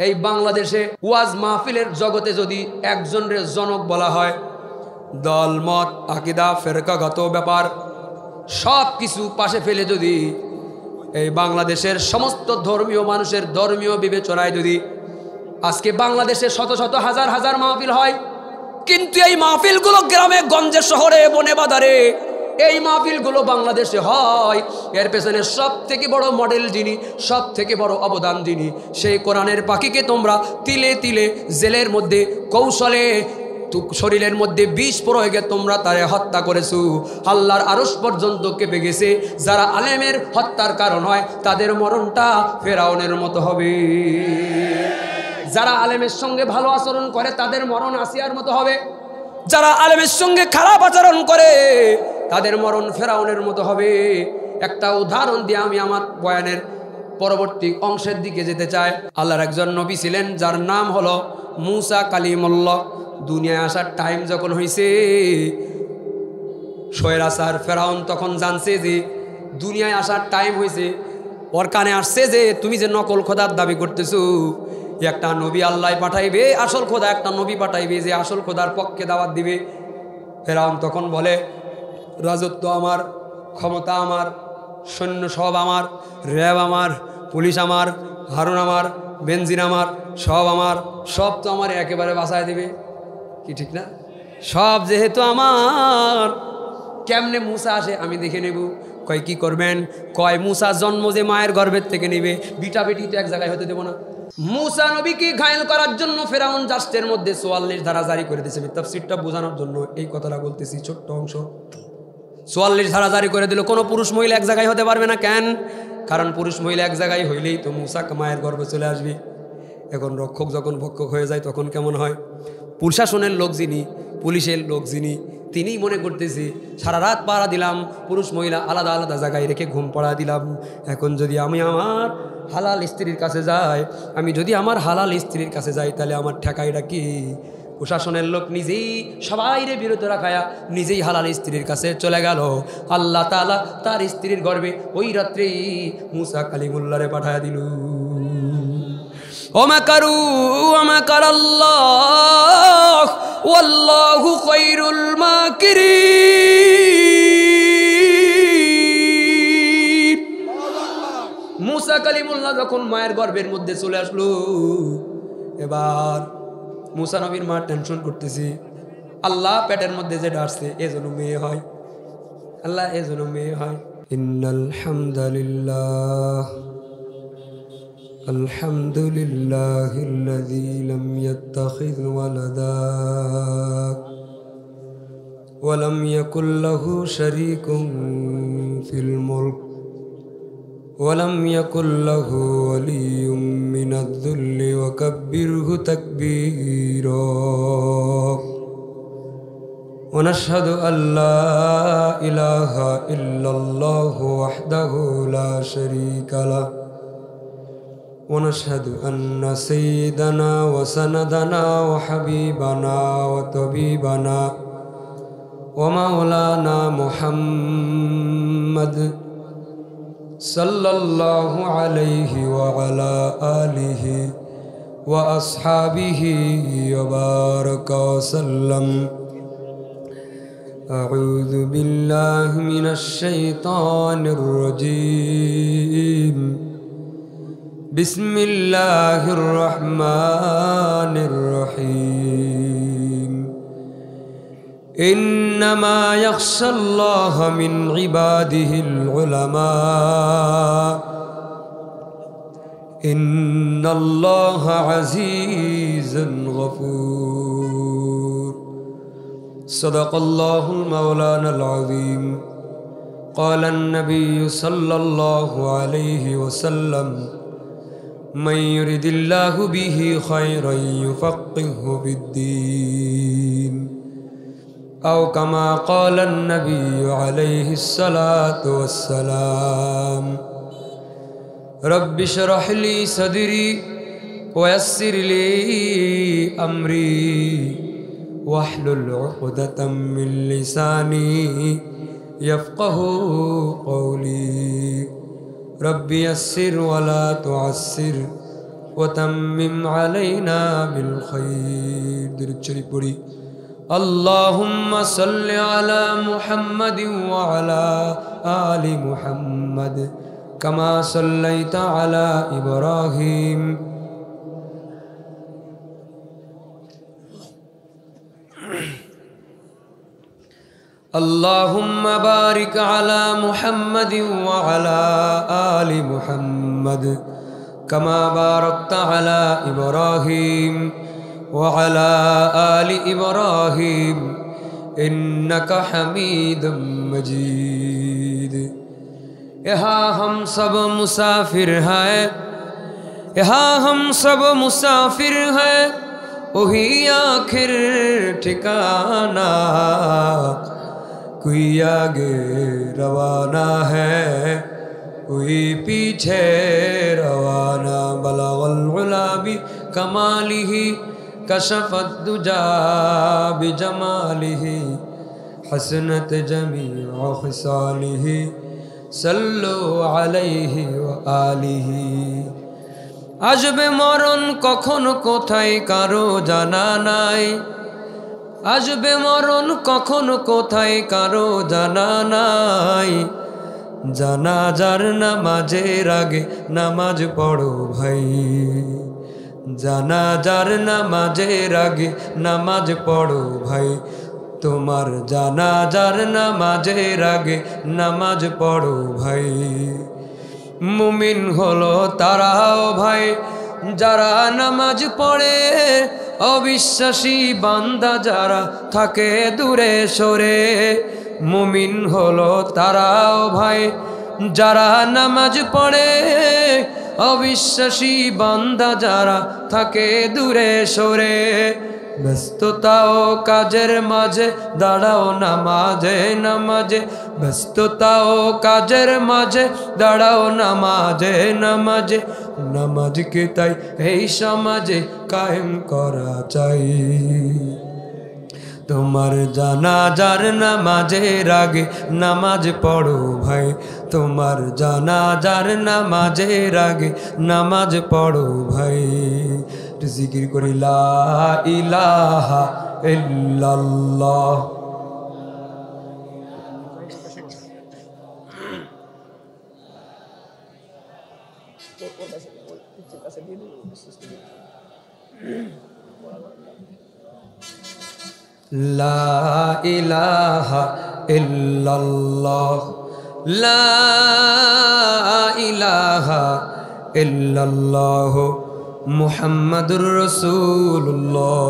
এই বাংলাদেশে ওয়াজ মাহফিলের জগতে যদি একজনের জনক বলা হয়, দল মত আকীদা ফেরকাগত ব্যাপার সব কিছু পাশে ফেলে যদি এই বাংলাদেশের সমস্ত ধর্মীয় মানুষের ধর্মীয় বিবেচনায় যদি আজকে বাংলাদেশে শত শত হাজার হাজার মাহফিল হয়, কিন্তু এই মাহফিলগুলো গ্রামে গঞ্জে শহরে বনে বাজারে এই মাহফিলগুলো বাংলাদেশে হয়, এর পেছনে সব থেকে বড় মডেল যিনি, সব থেকে বড় অবদান যিনি, সেই কোরআনের পাখিকে তোমরা তিলে তিলে জেলের মধ্যে কৌশলে শরীরের মধ্যে বিষ প্রয়োগে তোমরা তারে হত্যা করেছো। আল্লাহর আরশ পর্যন্ত কেঁপে গেছে। যারা আলেমের হত্যার কারণ হয় তাদের মরণটা ফেরাউনের মতো হবে। যারা আলেমের সঙ্গে ভালো আচরণ করে তাদের মরণ আসিয়ার মতো হবে। যারা আলেমের সঙ্গে খারাপ আচরণ করে তাদের মরণ ফেরাউনের মতো হবে। একটা উদাহরণ দিয়ে আমি আমার বয়ানের পরবর্তী অংশের দিকে যেতে চাই। আল্লাহর একজন নবী ছিলেন যার নাম হলো মুসা কালিমুল্লাহ। দুনিয়ায় আসার টাইম যখন হয়েছে, শয়রাচার ফেরাউন তখন জানছে যে দুনিয়ায় আসার টাইম হয়েছে। ওর কানে আসছে যে তুমি যে নকল খোদার দাবি করতেছো, একটা নবী আল্লাহ পাঠাইবে, আসল খোদা একটা নবী পাঠাইবে যে আসল খোদার পক্ষে দাওয়াত দিবে। ফেরাউন তখন বলে রাজত্ব আমার, ক্ষমতা আমার, সৈন্য সব আমার, র্যাব আমার, পুলিশ আমার, হারুন আমার, বেনজিন আমার, সব আমার, সব তো আমার একেবারে বাঁচায় দিবে। কি ঠিক না? সব যেহেতু আমার, কেমনে মুসা আসে আমি দেখে নেব। কয় কি করবেন? কয় মুসা জন্ম যে মায়ের গর্ভের থেকে নেবে, বিটা বেটি তো এক জায়গায় হতে দেবো না। মুসা নবীকে ঘায়েল করার জন্য ফেরাউন জাস্টের মধ্যে 44 ধারা জারি করে দিয়েছে। তাফসীরটা বোঝানোর জন্য এই কথাটা বলতেছি, ছোট্ট অংশ। 44 ধারা জারি করে দিল, কোনো পুরুষ মহিলা এক জায়গায় হতে পারবে না। কেন? কারণ পুরুষ মহিলা এক জায়গায় হইলেই তো মুসা মায়ের গর্ভে চলে আসবে। এখন রক্ষক যখন ভক্ষক হয়ে যায় তখন কেমন হয়? প্রশাসনের লোক যিনি, পুলিশের লোক যিনি, তিনিই মনে করতেছে সারা রাত পাড়া দিলাম, পুরুষ মহিলা আলাদা আলাদা জায়গায় রেখে ঘুম পাড়া দিলাম। এখন যদি আমি আমার হালাল স্ত্রীর কাছে যাই, তাহলে আমার ঠেকাইটা কি? প্রশাসনের লোক নিজেই সবাইরে বিরত রাখায়া নিজেই হালাল স্ত্রীর কাছে চলে গেল। আল্লাহ তাআলা তার স্ত্রীর গর্ভে ওই রাত্রেই মুসা কালিমুল্লাহরে পাঠায়া দিল। ওমাকারু ওমাকারাল্লাহ ওয়াল্লাহু খায়রুল মাকিরিন। মুসা কালিমুল্লাহ যখন মায়ের গর্ভের মধ্যে চলে আসলো, এবার মুসা নবীর মা টেনশন করতেছি, আল্লাহ পেটের মধ্যে যেটা আসছে এজন্য মেয়ে হয়, আল্লাহ এজন্য মেয়ে হয়। ইন্নাল হামদুলিল্লাহ আলহামদুলিল্লাহিল্লাযী লাম ইয়াত্তাখিয ওয়ালাদা ওয়া লাম ইয়াকুল লাহু শারীকুন ফিল মুলক ওয়া লাম ইয়াকুল লাহু ওয়ালিয়্যুম মিনায-যুল্লি ওয়া কাব্বিরহু তাকবীরা। ওয়া নাশহাদু আল্লা ইলাহা ইল্লাল্লাহু ওয়াহদাহু লা শারীকা লাহু ونشهد أن سيدنا وسندنا وحبيبنا وطبيبنا ومولانا محمد صلى الله عليه وعلى آله وأصحابه وبارك وسلم. أعوذ بالله من الشيطان الرجيم. بسم الله الرحمن الرحيم. إنما يخشى الله من عباده العلماء. إن الله عزيز غفور. صدق الله المولانا العظيم. قال النبي صلى الله عليه وسلم: من يرد الله به خيرا يفقهه بالدين. أو كما قال النبي عليه الصلاة والسلام. رب اشرح لي صدري ويسر لي أمري واحلل عقدة من لساني يفقه قولي. رب يسر ولا تعسر وتمم علينا بالخير درجة পড়ি اللهم صل على محمد وعلى آل محمد كما صليت على إبراهيم اللهم بارك على محمد وعلى آل محمد كما باركت على إبراهيم وعلى آل إبراهيم إنك حميد مجيد यहाँ हम सब मुसाफिर हैं यहाँ हम सब मुसाफिर हैं वही आखिर ठिकाना कोई आगे रवाना है कोई पीछे रवाना बलगल उला बि कमालिही कशफत दुजा बिजमालिही हसनत जमीअ खिसालिही सल्लु अलैहि व आलिही आजबे मरण कखन कोथाय कारो जाना नाई आजबे मरण कखन कोथाय कारो जाना नाई জানাজার নামাজের আগে নামাজ পড়ো ভাই জানাজার নামাজের আগে নামাজ পড়ো ভাই তোমার জানাজার নামাজের আগে নামাজ পড়ো ভাই মুমিন হলো তারাও ভাই যারা নামাজ পড়ে অবিশ্বাসী বান্দা যারা থাকে দূরে সরে মুমিন হলো তারাও ভাই যারা নামাজ পড়ে অবিশ্বাসী বান্দা যারা থাকে দূরে সরে ব্যস্ততা ও কাজের মাঝে দাঁড়াও নামাজে নামাজে ব্যস্ততা ও কাজের মাঝে দাঁড়াও নামাজে নামাজে নামাজকে তাই এই সমাজে কায়েম করা চাই তোমার জানাজার নামাজের আগে নামাজ পড়ো ভাই তোমার জানাজার নামাজের আগে নামাজ পড়ো ভাই জিকির করি লা ইলাহা ইল্লাল্লাহ লা ইলাহা ইল্লাল্লাহ লা ইলাহা ইল্লাল্লাহ মুহাম্মাদুর রাসূলুল্লাহ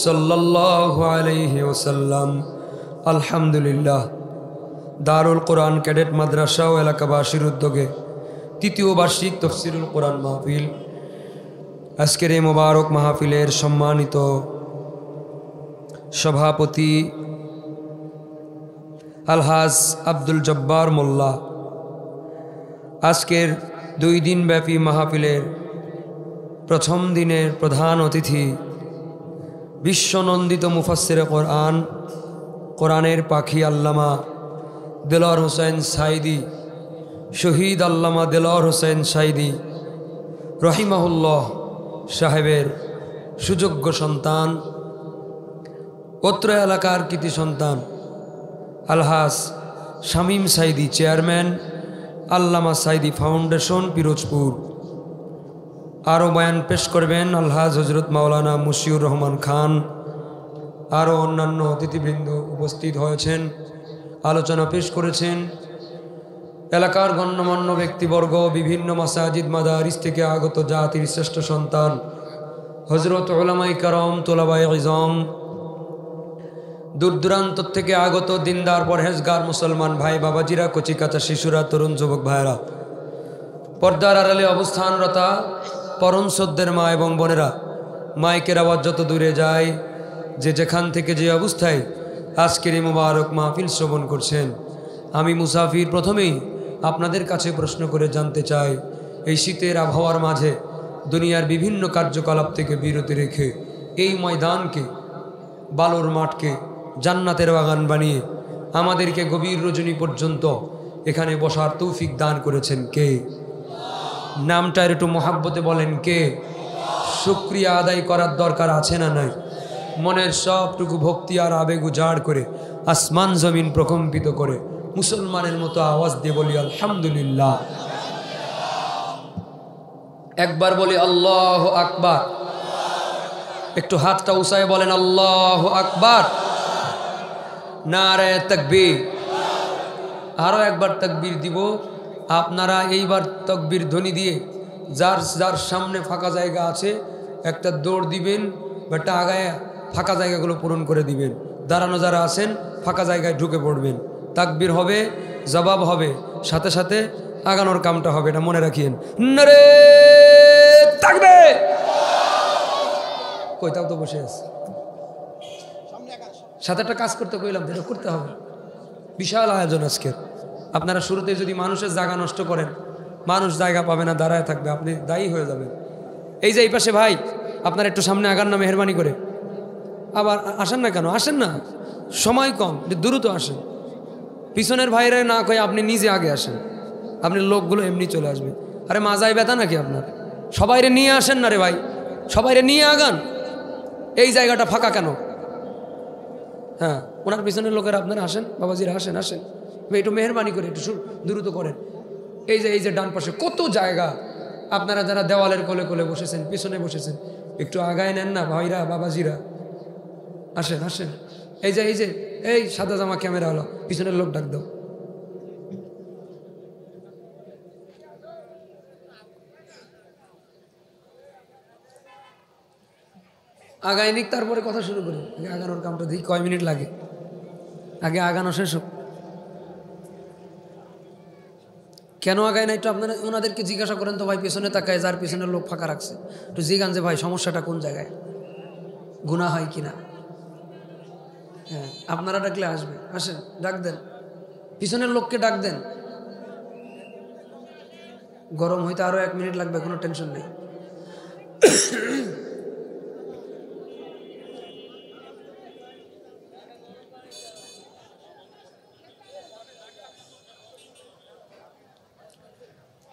সাল্লাল্লাহু আলাইহি ওয়াসাল্লাম আলহামদুলিল্লাহ দারুল কোরআন ক্যাডেট মাদ্রাসা ও এলাকাবাসীর উদ্যোগে তৃতীয় বার্ষিক তাফসীরুল কোরআন মাহফিল আজকের এই মোবারক মাহফিলের সম্মানিত সভাপতি আলহাজ আব্দুল জব্বার মোল্লা আজকের 2 দিনব্যাপী মাহফিলের প্রথম দিনের প্রধান অতিথি বিশ্বনন্দিত মুফাসসিরে কোরআন কোরআনের পাখি আল্লামা দেলোয়ার হোসেন সাইদি শহীদ আল্লামা দেলোয়ার হোসেন সাইদি রহিমাহুল্লাহ সাহেবের সুযোগ্য সন্তান অত্র এলাকার কৃতি সন্তান আলহাজ শামীম সাইদি চেয়ারম্যান আল্লামা সাইদি ফাউন্ডেশন পিরোজপুর আরও বয়ান পেশ করবেন আলহাজ হজরত মাওলানা মুশিউর রহমান খান আরও অন্যান্য অতিথিবৃন্দ উপস্থিত হয়েছেন আলোচনা পেশ করেছেন এলাকার গণ্যমান্য ব্যক্তিবর্গ বিভিন্ন মাসাজিদ মাদারিস থেকে আগত জাতির শ্রেষ্ঠ সন্তান হজরত উলামায়ে কেরাম তোলাবায়ে ইজম দূর দূরান্ত থেকে আগত দিনদার পরহেজগার মুসলমান ভাই বাবাজিরা কচি কাঁচা শিশুরা তরুণ যুবক ভাইরা পর্দার আড়ালে অবস্থানরতা পরম শ্রদ্ধের মা এবং বোনেরা মাইকের আওয়াজ যত দূরে যায় যে যেখান থেকে যে অবস্থায় আজকের এই মুবারক মাহফিল শ্রবণ করছেন আমি মুসাফির প্রথমেই আপনাদের কাছে প্রশ্ন করে জানতে চাই এই শীতের আবহাওয়ার মাঝে দুনিয়ার বিভিন্ন কার্যকলাপ থেকে বিরতি রেখে এই ময়দানকে বালুর মাঠকে জান্নাতের বাগান বানিয়ে আমাদেরকে গভীর রজনী পর্যন্ত এখানে বসার তৌফিক দান করেছেন কে নামটার একটু মহাব্বতে বলেন কে? শুকরিয়া আদায় করার দরকার আছে না নাই? মনের সবটুকু ভক্তি আর আবেগ উজাড় করে আসমান জমিন প্রকম্পিত করে মুসলমানের মতো আওয়াজ দিয়ে বলি আলহামদুলিল্লাহ। একবার বলি আল্লাহু আকবার। একটু হাতটা উঁচায় বলেন আল্লাহু আকবার। নারে তাকবীর। আরো একবার তাকবীর দিব। আপনারা এইবার তাকবীর ধ্বনি দিয়ে যার যার সামনে ফাঁকা জায়গা আছে একটা দৌড় দিবেন, একটা আগায় ফাঁকা জায়গাগুলো পূরণ করে দিবেন। দাঁড়ানো যারা আছেন ফাঁকা জায়গায় ঢুকে পড়বেন। তাকবীর হবে, জবাব হবে, সাথে সাথে আগানোর কামটা হবে, এটা মনে রাখিয়েন। নারে তাকবীর। কইতাও তো বসে আছে, সাথে একটা কাজ করতে কইলাম, এটা করতে হবে। বিশাল আয়োজন আজকের। আপনারা শুরুতে যদি মানুষের জায়গা নষ্ট করেন, মানুষ জায়গা পাবে না, দাঁড়ায় থাকবে, আপনি দায়ী হয়ে যাবেন। এই যে এই পাশে ভাই, আপনারা একটু সামনে আগান না মেহরবানি করে। আবার আসেন না কেন? আসেন না, সময় কম, দ্রুত আসেন। পিছনের ভাইরা না কয়ে আপনি নিজে আগে আসেন, আপনি লোকগুলো এমনি চলে আসবে। আরে মাজায় ব্যথা নাকি আপনার? সবাইরে নিয়ে আসেন না রে ভাই, সবাইরে নিয়ে আগান। এই জায়গাটা ফাঁকা কেন? হ্যাঁ, ওনার পিছনের লোকেরা আপনারা আসেন, বাবাজিরা আসেন, আসেন একটু মেহরবানি করে একটু দ্রুত করেন। এই যে ডান পাশে কত জায়গা, আপনারা যারা দেওয়ালের কোলে কোলে বসেছেন, পিছনে বসেছেন, একটু আগায় নেন না ভাইরা, বাবাজিরা আসেন, আসেন। এই যে এই সাদা জামা ক্যামেরা হলো, পিছনের লোক ডাক দাও। আগায় নিক, তারপরে কথা শুরু করি। আগে আগানোর কামটা দেখি কয় মিনিট লাগে, আগে আগানো শেষ হোক। কেন আগায় না একটু আপনারা ওনাদেরকে জিজ্ঞাসা করেন তো ভাই, পেছনে তাকায় যার পিছনের লোক ফাঁকা রাখছে, একটু জিজ্ঞান যে ভাই সমস্যাটা কোন জায়গায়, গুনাহ হয় কিনা। হ্যাঁ, আপনারা ডাকলে আসবে, আসেন, ডাক দেন, পিছনের লোককে ডাক দেন। গরম হইতে আরো 1 মিনিট লাগবে, কোনো টেনশন নেই।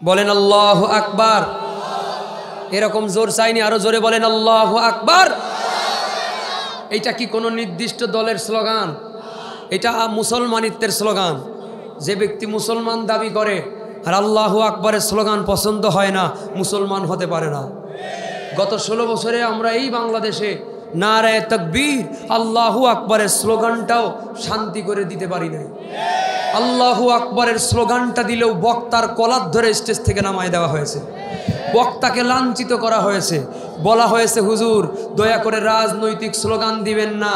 বলেন আল্লাহু আকবার। এরকম জোর চাইনি, আরো জোরে বলেন আল্লাহু আকবার। এইটা কি কোনো নির্দিষ্ট দলের স্লোগান? এটা মুসলমানিত্বের স্লোগান। যে ব্যক্তি মুসলমান দাবি করে আর আল্লাহু আকবারের স্লোগান পছন্দ হয় না, মুসলমান হতে পারে না। গত 16 বছরে আমরা এই বাংলাদেশে নারায়ে তাকবীর আল্লাহু আকবারের স্লোগানটাও শান্তি করে দিতে পারি নাই। আল্লাহু আকবরের স্লোগানটা দিলেও বক্তার কলার ধরে স্টেজ থেকে নামায় দেওয়া হয়েছে, বক্তাকে লাঞ্ছিত করা হয়েছে, বলা হয়েছে হুজুর দয়া করে রাজনৈতিক স্লোগান দিবেন না।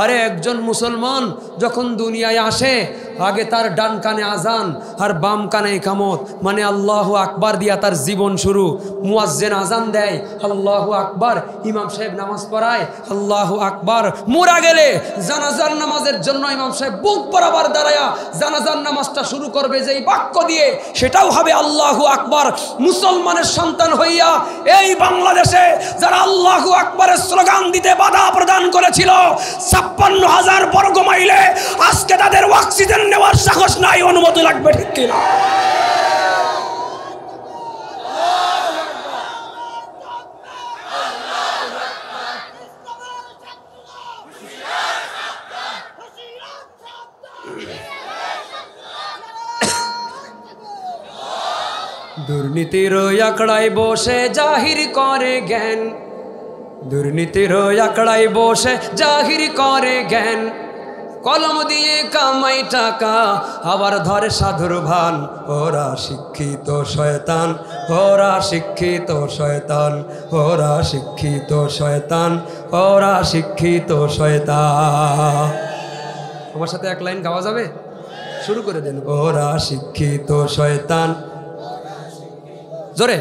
আরে একজন মুসলমান যখন দুনিয়ায় আসে আগে তার ডান কানে আজান আর বাম কানে ইকামত, মানে আল্লাহু আকবার দিয়া তার জীবন শুরু। মুয়াজ্জিন আজান দেয় আল্লাহু আকবার, ইমাম সাহেব নামাজ পড়ায় আল্লাহু আকবার। মোরা গেলে জানাজার নামাজের জন্য ইমাম সাহেব বুক বরাবর দাঁড়ায়া জানাজার নামাজটা শুরু করবে যেই বাক্য দিয়ে, সেটাও হবে আল্লাহু আকবার। মুসলমানের সন্তান হইয়া এই বাংলাদেশে যারা আল্লাহু আকবারের স্লোগান দিতে বাধা প্রদান করেছিল 56,000 বর্গ মাইলে, আজকে তাদের অক্সিজেন নেওয়ার সাহস নাই, অনুমতি লাগবে, ঠিক কিনা? দুর্নীতির আঁকড়ায় বসে জাহির করে জ্ঞান, দুর্নীতির আঁকড়ায় বসে জাহির করে জ্ঞান, কলম দিয়ে কামাই টাকা আবার ধরে সাধুর ভান। ওরা শিক্ষিত শয়তান, ওরা শিক্ষিত শয়তান, ওরা শিক্ষিত শয়তান, ওরা শিক্ষিত শয়তান। আমার সাথে এক লাইন গাওয়া যাবে? শুরু করে দেন। ওরা শিক্ষিত শয়তান, জোরে,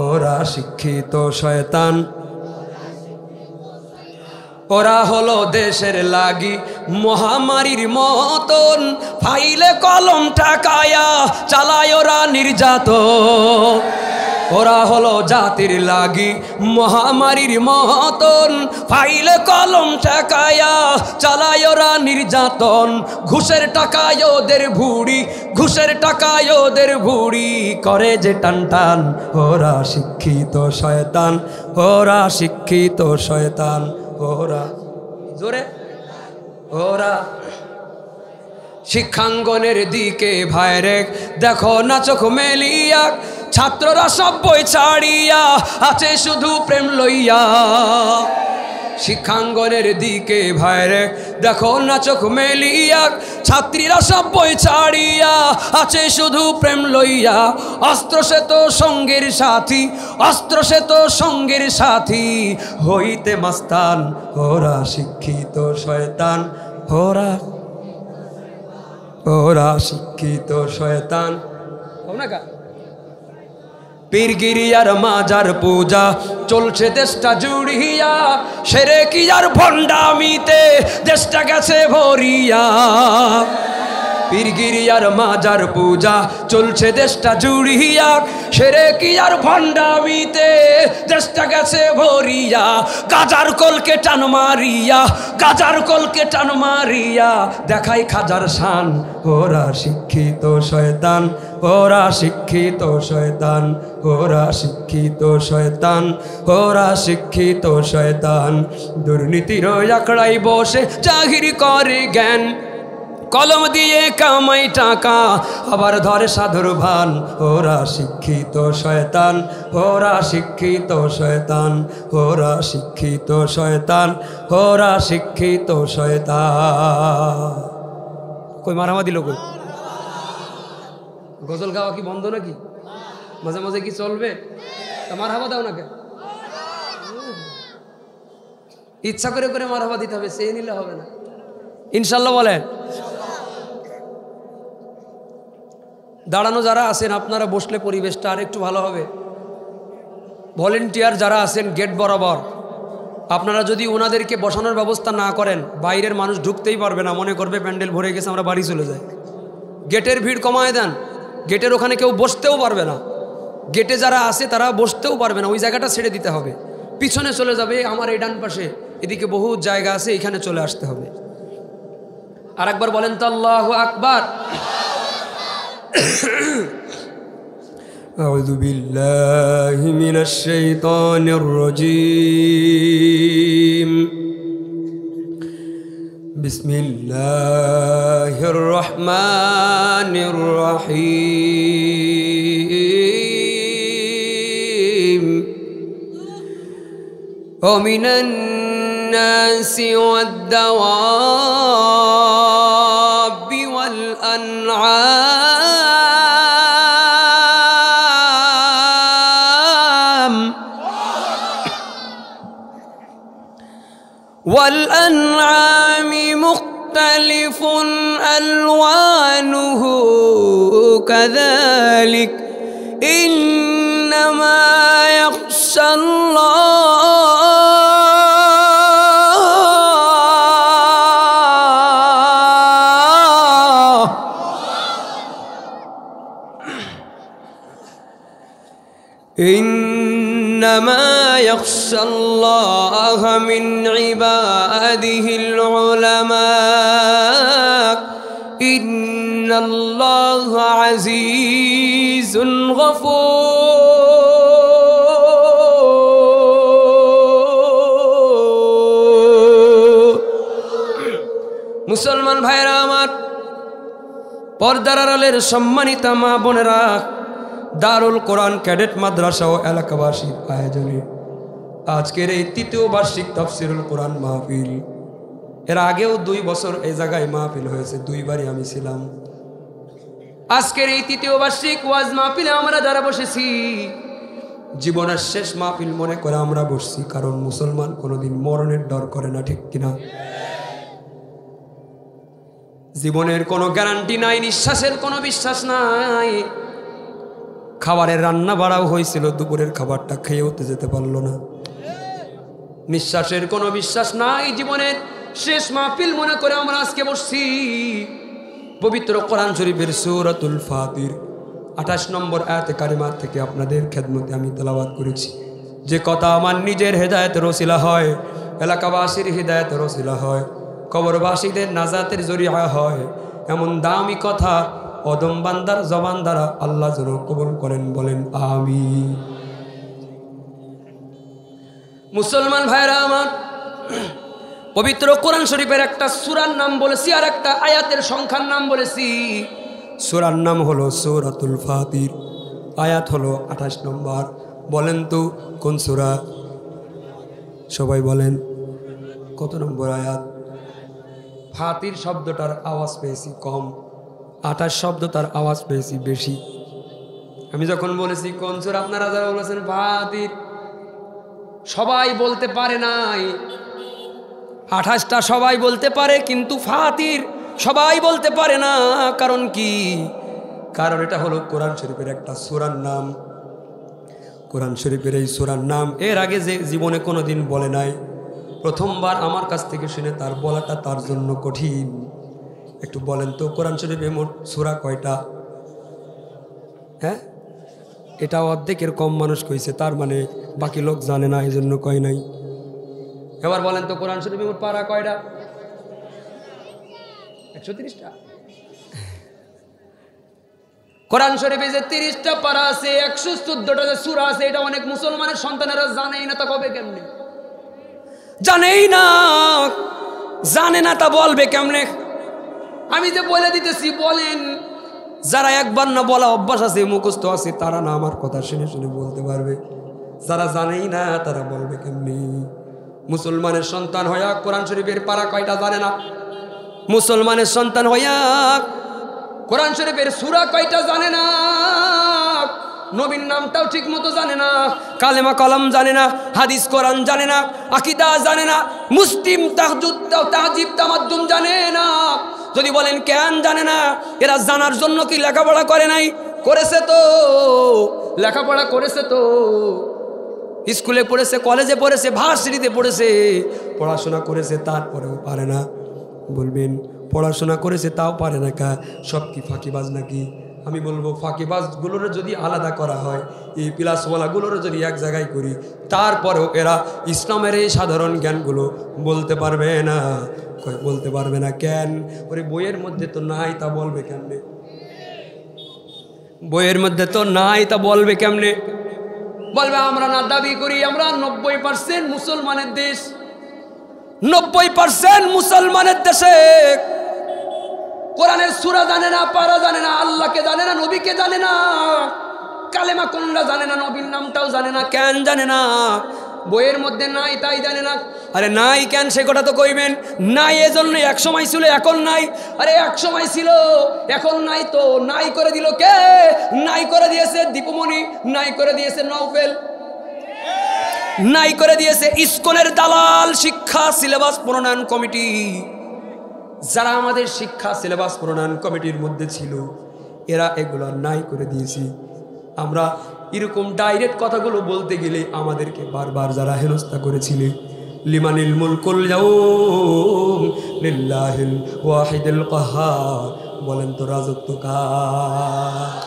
ওরা শিক্ষিত শয়তান, ওরা হলো দেশের লাগি মহামারীর মতন, ফাইলে কলম ঠাকায়া চালায় ওরা নির্যাতন। ওরা হলো জাতির লাগি মহামারীর মতন, ফাইলে কলম ঠেকায়া চালায় ওরা নির্যাতন। ঘুষের টাকায় ওদের ভুড়ি, ঘুষের টাকায় ওদের ভুড়ি করে যে টান টান। ওরা শিক্ষিত শয়তান, ওরা শিক্ষিত শয়তান, ওরা জোরে ওরা। শিক্ষাঙ্গনের দিকে ভাইরে দেখো না চোখ মেলিয়া, ছাত্ররা সব বই ছাড়িয়া আছে শুধু প্রেম লইয়া। শিক্ষাঙ্গনের দিকে ভাইরে দেখো না চোখ মেলিয়া, ছাত্রীরা সব বই ছাড়িয়া আছে শুধু প্রেম লইয়া। অস্ত্র সে তো সঙ্গের সাথী, অস্ত্র সে তো সঙ্গের সাথী হইতে মাস্তান। ওরা শিক্ষিত শয়তান, ওরা ওরা শিক্ষিত শয়তান। পীরগিরিয়ার মাজার পূজা চলছে দেশটা জুড়িয়া, সেরে কি আর ভণ্ডামিতে দেশটা গেছে ভরিয়া। পীরগিরিয়ার মাজার পূজা চলছে দেশটা জুড়িয়া, সেরে কি আর ভণ্ডামিতে দেশটা গেছে ভরিয়া। গাজার কলকে টান মারিয়া, গাজার কলকে টান মারিয়া দেখাই খাজার শান। ওরা শিক্ষিত শয়তান, ওরা শিক্ষিত শয়তান, ওরা শিক্ষিত শয়তান, ওরা শিক্ষিত শয়তান। দুর্নীতির আঁকড়াই বসে জাহির করে জ্ঞান, কলম দিয়ে কামাই টাকা আবার ধরে সাধুর ভান। ওরা শিক্ষিত শয়তান, ওরা শিক্ষিত শয়তান, ওরা শিক্ষিত শয়তান, ওরা শিক্ষিত শয়তান। কই মারামা দিল কই? গজল গাওয়া কি বন্ধ নাকি? মাঝে মাঝে কি চলবে? মারহাবা দাও না কেন? ইচ্ছা করে করে মারহাবা দিতে হবে, সে নিলে হবে না। ইনশাল্লাহ বলেন। দাঁড়ানো যারা আছেন আপনারা বসলে পরিবেশটা আর একটু ভালো হবে। ভলেন্টিয়ার যারা আছেন গেট বরাবর, আপনারা যদি ওনাদেরকে বসানোর ব্যবস্থা না করেন বাইরের মানুষ ঢুকতেই পারবে না, মনে করবে প্যান্ডেল ভরে গেছে আমরা বাড়ি চলে যাই। গেটের ভিড় কমায় দেন, গেটের ওখানে কেউ বসতেও পারবে না, গেটে যারা আছে তারা বসতেও পারবে না, ওই জায়গাটা ছেড়ে দিতে হবে। পিছনে চলে যাবে, আমার এই ডান পাশে এদিকে বহু জায়গা আছে, এখানে চলে আসতে হবে। আর একবার বলেন তো আল্লাহু আকবার। আউযু বিল্লাহি মিনাশ শাইতানির রাজীম। বিসমিল্লাহির রহমানির রহিম। ওয়া মিনান নাসি ওয়াদ দাওয়াবি ওয়াল আনআম والأنعام مختلف ألوانه كذلك إنما يخشى الله إنما يخشى الله من عباده العلماء إن الله عزيز غفور। মুসলমান ভাইরা আমার, পর্দার আড়ালের সম্মানিতা মা বোনেরা, দারুল কোরআন ক্যাডেট মাদ্রাসা ও এলাকাবাসীর আয়োজনে আজকের এই তৃতীয় বার্ষিক তাফসিরুল কোরআন মাহফিল, এর আগেও 2 বছর এই জায়গায় মাহফিল হয়েছে, 2বারই আমি ছিলাম। আজকের এই তৃতীয় বার্ষিক ওয়াজ মাহফিলে আমরা যারা বসেছি, জীবনের শেষ মাহফিল মনে করে আমরা বসছি, কারণ মুসলমান কোনোদিন মরণের ডর করে না, ঠিক কিনা? জীবনের কোনো গ্যারান্টি নাই, নিঃশ্বাসের কোনো বিশ্বাস নাই। খাবারের রান্না বাড়াও হয়েছিল, দুপুরের খাবারটা খেয়ে হতে যেতে পারলো না। নিঃশ্বাসের কোনো বিশ্বাস নাই, জীবনের শেষ মাহফিল মনে করে আমরা আজকে বসছি। পবিত্র কোরআন শরীফের সূরাতুল ফাতির 28 নম্বর আয়াতে কারিমা থেকে আপনাদের খেদমতে আমি তেলাওয়াত করেছি। যে কথা আমার নিজের হেদায়েতের ওসিলা হয়, এলাকাবাসীর হেদায়েতের ওসিলা হয়, কবরবাসীদের নাজাতের জরিয়া হয়, এমন দামি কথা অদম বান্দার জবান দ্বারা আল্লাহ যেন কবুল করেন, বলেন আমিন। মুসলমান ভাইরা আমার, পবিত্র কোরআন শরীফের একটা সূরার নাম বলেছি আর একটা আয়াতের সংখ্যার নাম বলেছি। সূরার নাম হলো সূরাতুল ফাতির, আয়াত হলো 28 নম্বর। বলেন তো কোন সূরা? সবাই বলেন কত নম্বর আয়াত? ফাতির শব্দটার আওয়াজ পেয়েছি কম, 28 শব্দটার আওয়াজ পেয়েছি বেশি। আমি যখন বলেছি কোন সূরা, আপনারা যারা বলেছেন ফাতির, সবাই বলতে পারে নাই। 28টা সবাই বলতে পারে, কিন্তু ফাতির সবাই বলতে পারে না। কারণ কি? কারণ এটা হলো কোরআন শরীফের একটা সূরার নাম। কোরআন শরীফের এই সূরার নাম এর আগে যে জীবনে কোনো দিন বলে নাই, প্রথমবার আমার কাছ থেকে শুনে তার বলাটা তার জন্য কঠিন। একটু বলেন তো কোরআন শরীফে মোট সূরা কয়টা? হ্যাঁ, এটা অর্ধেকের কম মানুষ কইছে, তার মানে বাকি লোক জানে না, এই জন্য কয় নাই। এবার বলেন তো কোরআন শরীফে মোট পারা কয়টা? 130টা। কোরআন শরীফে যে 30টা পারা আছে, 114টা যে সূরা আছে, এটা অনেক মুসলমানের সন্তানেরা জানেই না। তা কবে কেমনে জানেই না? জানে না তা বলবে কেমনে? আমি যে বলে দিতেছি, বলেন যারা একবার না বলা অভ্যাস আছে, মুখস্থ আছে, তারা না আমার কথা শুনে শুনে বলতে পারবে। যারা জানেই না তারা বলবে কেমনি? মুসলমানের সন্তান হইয়া কোরআন শরীফের পারা কয়টা জানে না? মুসলমানের সন্তান হইয়া কোরআন শরীফের সূরা কয়টা জানে না? নবীর নামটাও ঠিক মতো জানে না, কালেমা কলম জানে না, হাদিস কোরআন জানে না, আকীদা জানে না, মুসলিম তাহজিব তামাদ্দুম জানে না। যদি বলেন কেন জানে না? এরা জানার জন্য কি লেখাপড়া করে নাই? করেছে তো, লেখাপড়া করেছে তো, স্কুলে পড়েছে, কলেজে পড়েছে, ভার্সিটিতে পড়েছে, পড়াশোনা করেছে, তারপরেও পারে না। বলবেন পড়াশোনা করেছে তাও পারে না কা? সব কি ফাঁকিবাজ নাকি? আমি বলবো ফাঁকিবাজগুলোর যদি আলাদা করা হয়, এই প্লাসওয়ালাগুলোর যদি এক জায়গায় করি, তারপরেও এরা ইসলামের এই সাধারণ জ্ঞানগুলো বলতে পারবে না। বলতে পারবে না কেন? ওরে বইয়ের মধ্যে তো নাই, তা বলবে কেমনে? বইয়ের মধ্যে তো নাই, তা বলবে কেমনে? বলবে আমরা না দাবি করি আমরা 90% মুসলমানের দেশ। 90% মুসলমানের দেশে কোরআনের সূরা জানে না, পারা জানে না, আল্লাহকে জানে না, নবীকে জানে না, কালেমা কোনটা জানে না, নবীর নামটাও জানে না। কেন জানে না? বইয়ের মধ্যে নাই তাই জানে না। আরে নাই কেন সে কথা তো কইবেন। নাই এজন্য এক সময় ছিল এখন নাই। আরে এক সময় ছিল এখন নাই, তো নাই করে দিল কে? নাই করে দিয়েছে দীপমণি, নাই করে দিয়েছে নওফেল, নাই করে দিয়েছে ইসকনের দালাল শিক্ষা সিলেবাস প্রণয়ন কমিটি। যারা আমাদের শিক্ষা সিলেবাস প্রণয়ন কমিটির মধ্যে ছিল, এরা এগুলো নাই করে দিয়েছি। আমরা এরকম ডাইরেক্ট কথাগুলো বলতে গেলে আমাদেরকে বারবার যারা হেনস্থা করেছিল, লিমানিল মুলকুল ইয়াউম লিল্লাহিল ওয়াহিদুল কাহ্হার, বলেন তো রাজত্ব কার?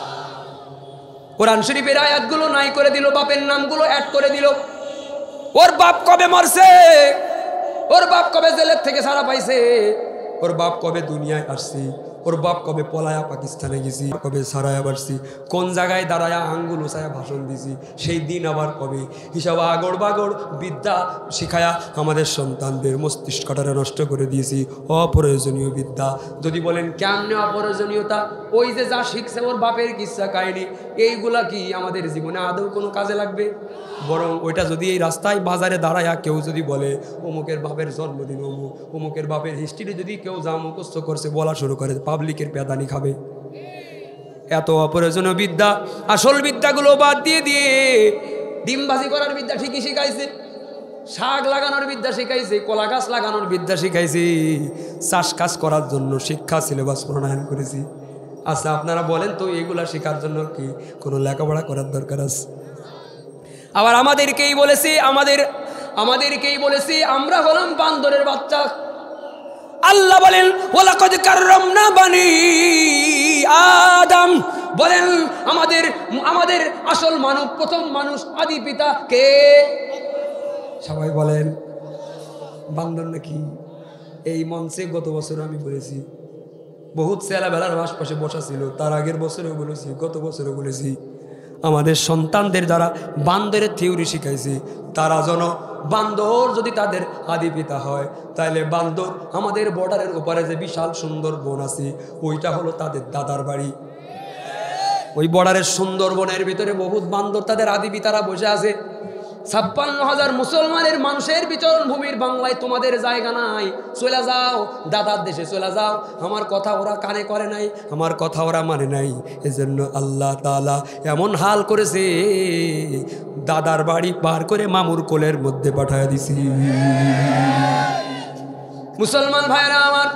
কোরআন শরীফের আয়াতগুলো নাই করে দিল, বাপের নামগুলো অ্যাড করে দিল। ওর বাপ কবে মরছে? ওর বাপ কবে জেলের থেকে ছাড়া পাইছে? ওর বাপ কবে দুনিয়ায় আসছে? ওর বাপ কবে পলায়া পাকিস্তানে গেছি, কবে সারায়া বাড়ছি, কোন জায়গায় দাঁড়ায়া আঙ্গুল উঁচায়া ভাষণ দিছি, সেই দিন আবার কবে? হিসাব আগড় বাগড় বিদ্যা শিখায়া আমাদের সন্তানদের মস্তিষ্কটারে নষ্ট করে দিয়েছি, অপ্রয়োজনীয় বিদ্যা। যদি বলেন কেমনে অপ্রয়োজনীয়তা? ওই যে যা শিখছে ওর বাপের কিচ্ছা কাহিনী, এইগুলা কি আমাদের জীবনে আদৌ কোনো কাজে লাগবে? বরং ওইটা যদি এই রাস্তায় বাজারে দাঁড়ায়া কেউ যদি বলে অমুকের বাপের জন্মদিন অমুক, অমুকের বাপের হিস্ট্রি যদি কেউ যা মুখস্থ করছে বলা শুরু করে, পাবলিকের পেদানি খাবে। এত অপ্রয়োজনীয় বিদ্যা, আসল বিদ্যাগুলো বাদ দিয়ে দিয়ে ডিমবাজি করার বিদ্যা ঠিকই শিখাইছে, শাক লাগানোর বিদ্যা শিখাইছে, কলা গাছ লাগানোর বিদ্যা শিখাইছে, চাষ কাজ করার জন্য শিক্ষা সিলেবাস প্রণয়ন করেছি। আচ্ছা আপনারা বলেন তো এগুলা শেখার জন্য কি কোনো লেখাপড়া করার দরকার আছে? আবার আমাদেরকেই বলেছি আমরা হলাম বান্দরের বাচ্চা। আল্লাহ বলেন ওয়ালাকাদ কাররামনা বানি আদম বলেন আমাদের আসল মানব, প্রথম মানুষ, আদি পিতা কে? সবাই বলেন বান্দর নাকি? এই মঞ্চে গত বছর আমি বলেছি, বহুত ছেলেবেলার আশপাশে বসা ছিল, তার আগের বছরেও বলেছি, গত বছরও বলেছি, আমাদের সন্তানদের যারা বান্দরের থিওরি শিখাইছি তারা যেন বান্দর যদি তাদের আদি পিতা হয়, তাহলে বান্দর আমাদের বর্ডারের ওপারে যে বিশাল সুন্দর বন আছে ওইটা হলো তাদের দাদার বাড়ি। ওই বর্ডারের সুন্দর বনের ভিতরে বহুত বান্দর তাদের আদি পিতারা বসে আছে। 56,000 মুসলমানের মানুষের বিচরণ ভূমির বাংলায় তোমাদের জায়গা নাই, চলে যাও দাদার দেশে চলে যাও। আমার কথা ওরা কানে করে নাই, আমার কথা ওরা মানে নাই, এজন্য আল্লাহ তাআলা এমন হাল করেছে দাদার বাড়ি পার করে মামুর কোলের মধ্যে পাঠায় দিছি। মুসলমান ভাইরা আমার,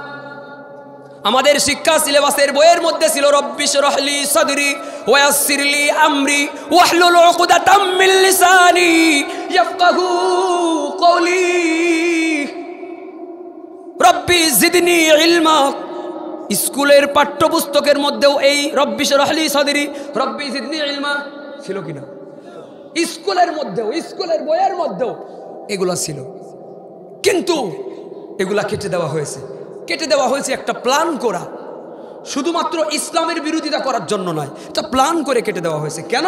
আমাদের শিক্ষা সিলেবাসের বইয়ের মধ্যে ছিল রব্বি শরহ লি সাদরি ওয়া ইয়াসসির লি আমরি ওয়াহলুল উকদাতাম মিন লিসানি ইয়াফকাহু কওলি। রব্বি জিদনি ইলমা। স্কুলের পাঠ্যপুস্তকের মধ্যেও এই রব্বি শরহ লি সাদরি রব্বি জিদনি ইলমা ছিল কিনা? স্কুলের মধ্যেও, স্কুলের বইয়ের মধ্যেও এগুলো ছিল, কিন্তু এগুলা কেটে দেওয়া হয়েছে। কেটে দেওয়া হয়েছে একটা প্ল্যান করা, শুধুমাত্র ইসলামের বিরোধিতা করার জন্য নয়, এটা প্ল্যান করে কেটে দেওয়া হয়েছে। কেন?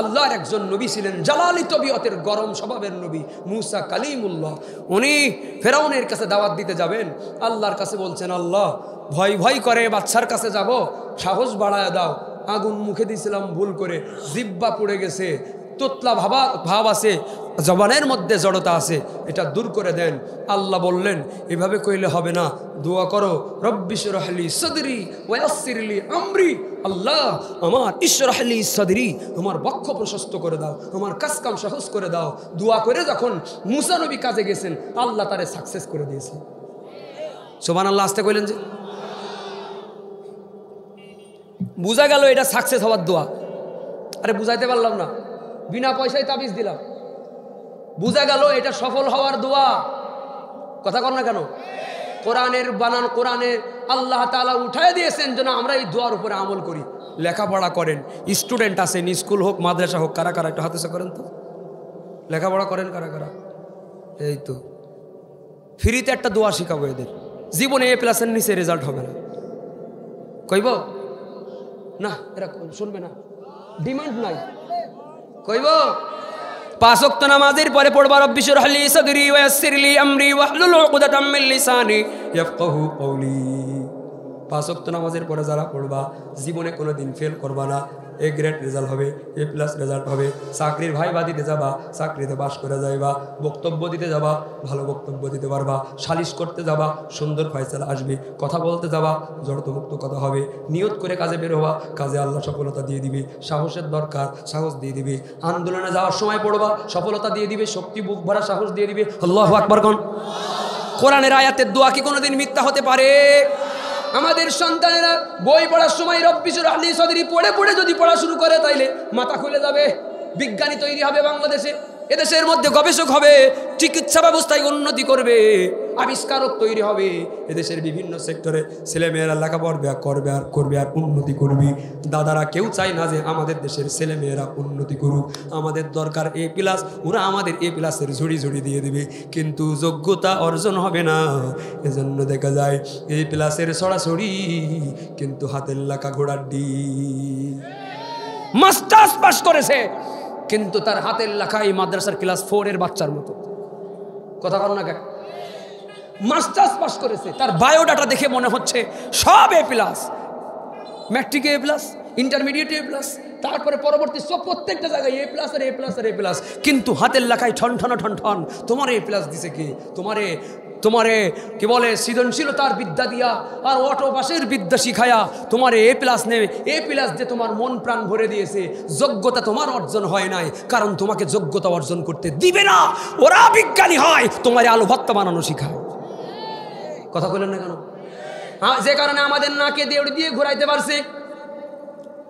আল্লাহর একজন নবী ছিলেন জালালি তবিয়তের, গরম স্বভাবের নবী মুসা কালিমুল্লাহ। উনি ফেরাউনের কাছে দাওয়াত দিতে যাবেন, আল্লাহর কাছে বলছেন, আল্লাহ ভয় ভয় করে বাচ্চার কাছে যাব, সাহস বাড়ায় দাও। আগুন মুখে দিয়েছিলাম ভুল করে, জিব্বা পুড়ে গেছে, তোতলা ভাব আছে, জবানের মধ্যে জড়তা আছে, এটা দূর করে দেন। আল্লাহ বললেন এভাবে কইলে হবে না, দোয়া করো রব্বি শরহ লি সাদরি ওয়া ইয়াসসির লি আমরি। আল্লাহ আমার ইশরাহ লি সাদরি, আমার বক্ষ প্রশস্ত করে দাও, আমার কাজ কাম সহজ করে দাও। দোয়া করে যখন মুসা নবী কাজে গেছেন, আল্লাহ তারে সাকসেস করে দিয়েছেন। সুবহানাল্লাহ। আস্তে কইলেন যে বুঝা গেল এটা সাকসেস হওয়ার দোয়া। আরে বুঝাইতে পারলাম না, বিনা পয়সায় তাবিজ দিলাম, বুঝা গেল এটা সফল হওয়ার দোয়া। কথা কর না কেন? কোরআনের বানান, কোরআনে আল্লাহ তাআলা উঠায় দিয়েছেন যেন আমরা এই দোয়ার উপরে আমল করি। লেখাপড়া করেন, স্টুডেন্ট আছেন, স্কুল হোক মাদ্রাসা হোক, কারা কারা একটু হাতে করেন তো, লেখাপড়া করেন কারা কারা? এই তো ফ্রিতে একটা দোয়া শিখাবো এদের, জীবনে A+-এর নিচে রেজাল্ট হবে না। কইব না, এরা শুনবে না, ডিমান্ড নাই। কইব 5 ওয়াক্ত নামাজের পরে পড়বা রব্বি শরহ লি সাদরি ওয়া ইয়াসসির লি আমরি ওয়াহলুল উকদাতাম মিন লিসানি ইয়াফকাহু কওলি। 5 ওয়াক্ত নামাজের পরে যারা পড়বা জীবনে কোনোদিন ফেল করবা না, A গ্রেড রেজাল্ট হবে, A+ রেজাল্ট হবে। চাকরির ভাইবা দিতে যাবা, চাকরিতে পাস করে যাইবা। বক্তব্য দিতে যাবা, ভালো বক্তব্য দিতে পারবা। সালিশ করতে যাবা, সুন্দর ফয়সালা আসবে। কথা বলতে যাবা, জড়তমুক্ত কথা হবে। নিয়ত করে কাজে বের হবা, কাজে আল্লাহ সফলতা দিয়ে দিবে। সাহসের দরকার, সাহস দিয়ে দিবে। আন্দোলনে যাওয়ার সময় পড়বা, সফলতা দিয়ে দিবে, শক্তি বুক ভরা সাহস দিয়ে দিবে। আল্লাহু আকবার কোন। কোরআনের আয়াতের দোয়া কি কোনোদিন মিথ্যা হতে পারে? আমাদের সন্তানেরা বই পড়ার সময় রব্বি শরহ লি সাদরি পড়ে পড়ে যদি পড়া শুরু করে, তাইলে মাথা খুলে যাবে। বিজ্ঞানী তৈরি হবে বাংলাদেশে, এদেশের মধ্যে গবেষক হবে, চিকিৎসা ব্যবস্থায় উন্নতি করবে, আবিষ্কারক তৈরি হবে। এদেশের বিভিন্ন সেক্টরে ছেলেমেয়েরা লেখাপড়া করবে আর করবে আর উন্নতি করবে। দাদারা কেউ চায় না যে আমাদের দেশের ছেলেমেয়েরা উন্নতি করুক। আমাদের দরকার A+, ওরা আমাদের A+-এর ঝুড়ি ঝুড়ি দিয়ে দিবে, কিন্তু যোগ্যতা অর্জন হবে না। এজন্য দেখা যায় A+-এর ছড়াছড়ি, কিন্তু হাতের লেখা ঘোড়ার ডি। মাস্টার্স পাস করেছে, কিন্তু তার হাতের লেখা এই মাদ্রাসার ক্লাস 4 এর বাচ্চার মতো। কথা বলো না কেন? মাস্টার্স পাস করেছে, তার বায়োডাটা দেখে মনে হচ্ছে সব A+, ম্যাট্রিকে A+, ইন্টারমিডিয়েটে A+, তারপরে পরবর্তী সব প্রত্যেকটা জায়গায় A+, কিন্তু হাতের লেখায় ঠন ঠন ঠন ঠন। তোমার A+ দিছে কি? তোমারে কি বলে সৃজনশীলতার বিদ্যা দিয়া আর অটো পাশের বিদ্যা শিখায়া তোমার A+ নেবে। A+ যে তোমার মন প্রাণ ভরে দিয়েছে, যোগ্যতা তোমার অর্জন হয় নাই, কারণ তোমাকে যোগ্যতা অর্জন করতে দিবে না। ওরা বিজ্ঞানী হয়, তোমার আলু ভর্তা বানানো শিখায়। কথা বলেন না কেন? যে কারণে আমাদের নাকে দেউড়ি দিয়ে ঘুরাইতে পারছে,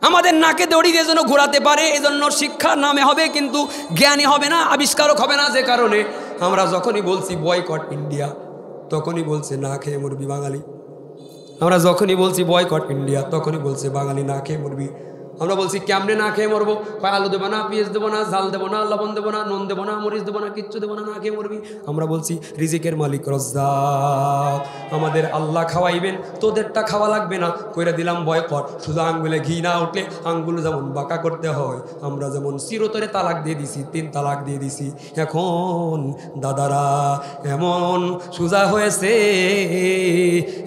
আমাদের নাকে দড়ি দিয়ে যেন ঘোরাতে পারে। এই জন্য শিক্ষা নামে হবে, কিন্তু জ্ঞানী হবে না, আবিষ্কারক হবে না। যে কারণে আমরা যখনই বলছি বয়কট ইন্ডিয়া, তখনই বলছে না খেয়ে মরবি বাঙালি। আমরা যখনই বলছি বয়কট ইন্ডিয়া, তখনই বলছে বাঙালি না খেয়ে মরবি। আমরা বলছি কেমনে না খেয়ে মরবো? কয় আলু দেবো না, পেঁয়াজ দেবো না, ঝাল দেবো না, লবণ দেবো না, নুন দেবো না, মরিচ দেবো না, কিচ্ছু দেবো না, না খেয়ে মরবি। আমরা বলছি রিজিকের মালিক রজ্জাক, আমাদের আল্লাহ খাওয়াইবেন, তোদেরটা খাওয়া লাগবে না। কইরা দিলাম ভয় কর, শুধু আঙ্গুলে ঘি না উঠলে আঙ্গুল যেমন বাঁকা করতে হয়, আমরা যেমন চিরতরে তালাক দিয়ে দিছি, 3 তালাক দিয়ে দিছি। এখন দাদারা এমন সোজা হয়েছে,